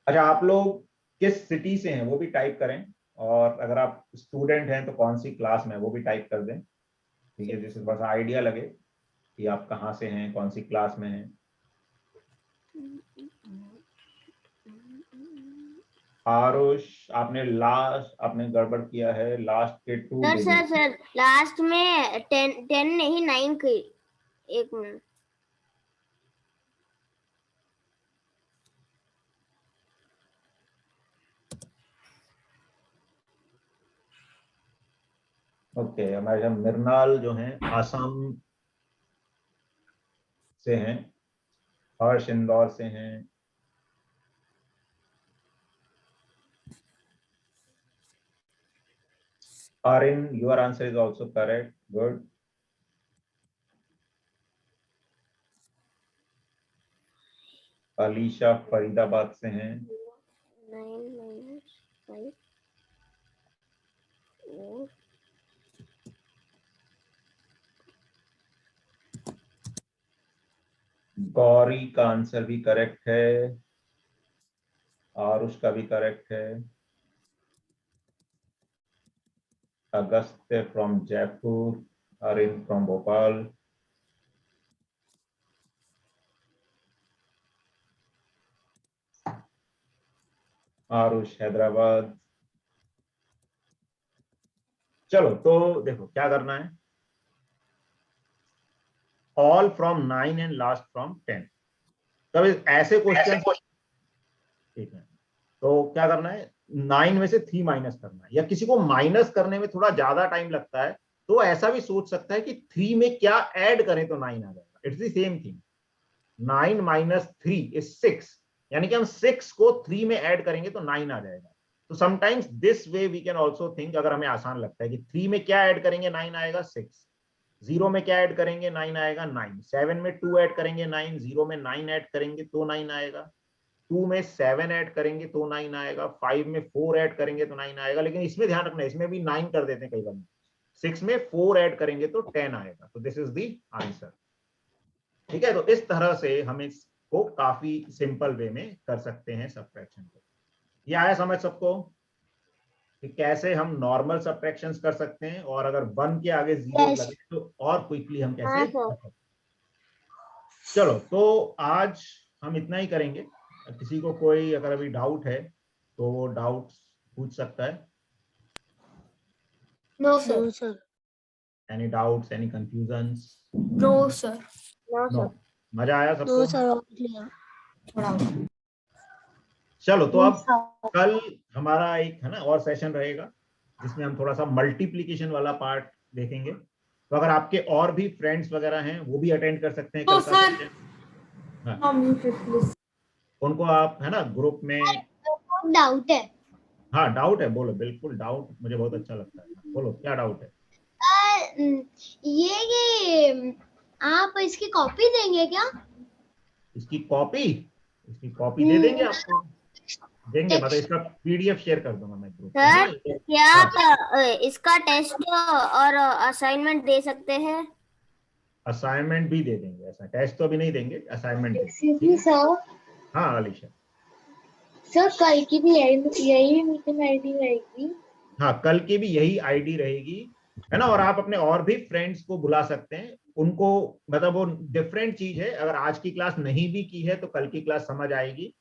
अच्छा, आप लोग किस city से हैं वो भी टाइप करें, और अगर आप स्टूडेंट हैं तो कौन सी क्लास में है वो भी टाइप कर दें. ठीक है, जिससे बस आइडिया लगे कि आप कहाँ से हैं, कौन सी क्लास में हैं. आरुष, आपने गड़बड़ किया है. लास्ट के 2 सर लास्ट में 10 नहीं 9 की. एक मिनट. ओके, हमारे यहाँ मृणाल जो हैं आसाम से हैं, हर्ष इंदौर से हैं, Arin, your answer is also correct. Good. Alicia Faridabad से हैं. 9 minus 5. गौरी का आंसर भी करेक्ट है, आरुष का भी करेक्ट है, अगस्त्य फ्रॉम जयपुर, अरिन फ्रॉम भोपाल, आरुष हैदराबाद। चलो तो देखो क्या करना है, all from 9 and last from 10। तब ऐसे क्वेश्चन, ठीक है, तो क्या करना है, 9 में से 3 माइनस करना है, या किसी को माइनस करने में थोड़ा ज्यादा टाइम लगता है तो ऐसा भी सोच सकता है कि 3 में क्या ऐड करें तो 9 आ जाएगा। It's the same thing, 9 minus 3 is 6, यानी कि हम 6 को 3 में ऐड करेंगे तो 9 आ जाएगा। तो sometimes this way we can also think, अगर हमें आसान लगता है कि 3 में क्या ऐड करेंगे 9 आएगा 6, 0 में क्या ऐड करेंगे 9 आएगा 9, 7 में 2 ऐड करेंगे 9, 0 में 9 ऐड करेंगे तो 9 आएगा, 2 में 7 ऐड करेंगे तो 9 आएगा, 5 में 4 ऐड करेंगे तो 9 आएगा। लेकिन इसमें ध्यान रखना, इसमें भी 9 कर देते हैं कई बार, 6 में 4 ऐड करेंगे तो 10 आएगा। तो दिस इज द आंसर। ठीक है, तो इस तरह से हम इसको काफी सिंपल वे में कर सकते हैं सब्ट्रैक्शन को। ये आया समझ सबको कि कैसे हम नॉर्मल सब्ट्रैक्शंस कर सकते हैं, और अगर 1 के आगे 0 Yes. लगे तो और क्विकली हम कैसे हाँ, कर सकते हैं। चलो तो आज हम इतना ही करेंगे। किसी को कोई अगर अभी डाउट है तो वो डाउट पूछ सकता है। No sir. Any doubts, any confusions? No sir. No. मजा आया सबको? थोड़ा चलो तो अब कल हमारा एक है ना और सेशन रहेगा जिसमें हम थोड़ा सा मल्टीप्लिकेशन वाला पार्ट देखेंगे। तो अगर आपके और भी फ्रेंड्स वगैरह हैं वो भी अटेंड कर सकते हैं कल का सेशन। हाँ, उनको आप है ना ग्रुप में। डाउट है। हाँ डाउट है, बोलो, बिल्कुल डाउट, मुझे बहुत अच्छा लगता है। बोलो क्या डाउट है? ये कि आप इसकी कॉपी देंगे क्या? इसकी कॉपी दे देंगे आपको, देंगे, मतलब इसका पीडीएफ शेयर कर दूंगा मैं ग्रुप पे। सर हाँ, क्या आप इसका टेस्ट और असाइनमेंट दे सकते हैं? असाइनमेंट भी दे देंगे, ऐसा टेस्ट तो अभी नहीं देंगे, असाइनमेंट दे Excuse देंगे। me, sir. हाँ अलीशा। सर कल की भी यही मीटिंग आईडी रहेगी? हाँ कल की भी यही आईडी रहेगी, है ना। और आप अपने और भी फ्रेंड्स को बुला सकते हैं उनको, मतलब वो डिफरेंट चीज है। अगर आज की क्लास नहीं भी की है तो कल की क्लास समझ आएगी,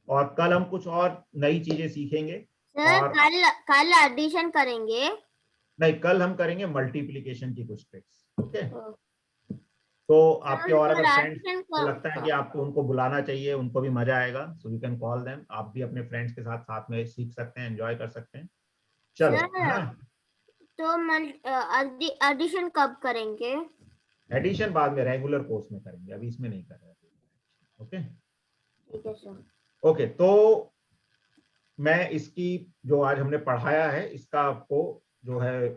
और कल हम कुछ और नई चीजें सीखेंगे। सर और कल एडिशन करेंगे? नहीं, कल हम करेंगे मल्टीप्लिकेशन की कुछ ट्रिक्स। ओके, तो आपके और अगर फ्रेंड्स को लगता है कि आपको उनको बुलाना चाहिए, उनको भी मजा आएगा, so you can call them. आप भी अपने फ्रेंड्स के साथ साथ में सीख सकते हैं, एंजॉय कर सकते हैं। चलो है ना। तो एडिशन कब करेंगे? एडिशन बाद में रेगुलर कोर्स में करेंगे, अभी इसमें नहीं कर रहे हैं। ओके ठीक है सर। ओके, तो मैं इसकी जो आज हमने पढ़ाया है इसका आपको जो है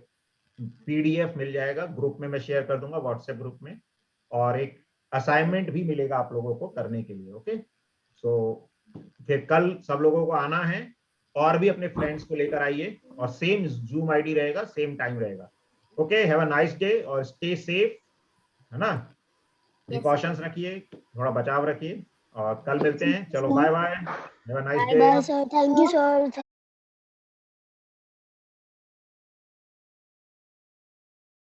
पीडीएफ मिल जाएगा, ग्रुप में मैं शेयर कर दूंगा व्हाट्सएप ग्रुप में, और एक असाइनमेंट भी मिलेगा आप लोगों को करने के लिए। ओके, सो फिर कल सब लोगों को आना है, और भी अपने फ्रेंड्स को लेकर आइए, और सेम जूम आईडी रहेगा, सेम टाइम रहेगा। Okay, have a nice day और स्टे सेफ, है ना। प्रिकॉशंस रखिए, थोड़ा बचाव रखिए, और कल मिलते हैं। चलो bye bye, have a nice day. Sir, thank you sir.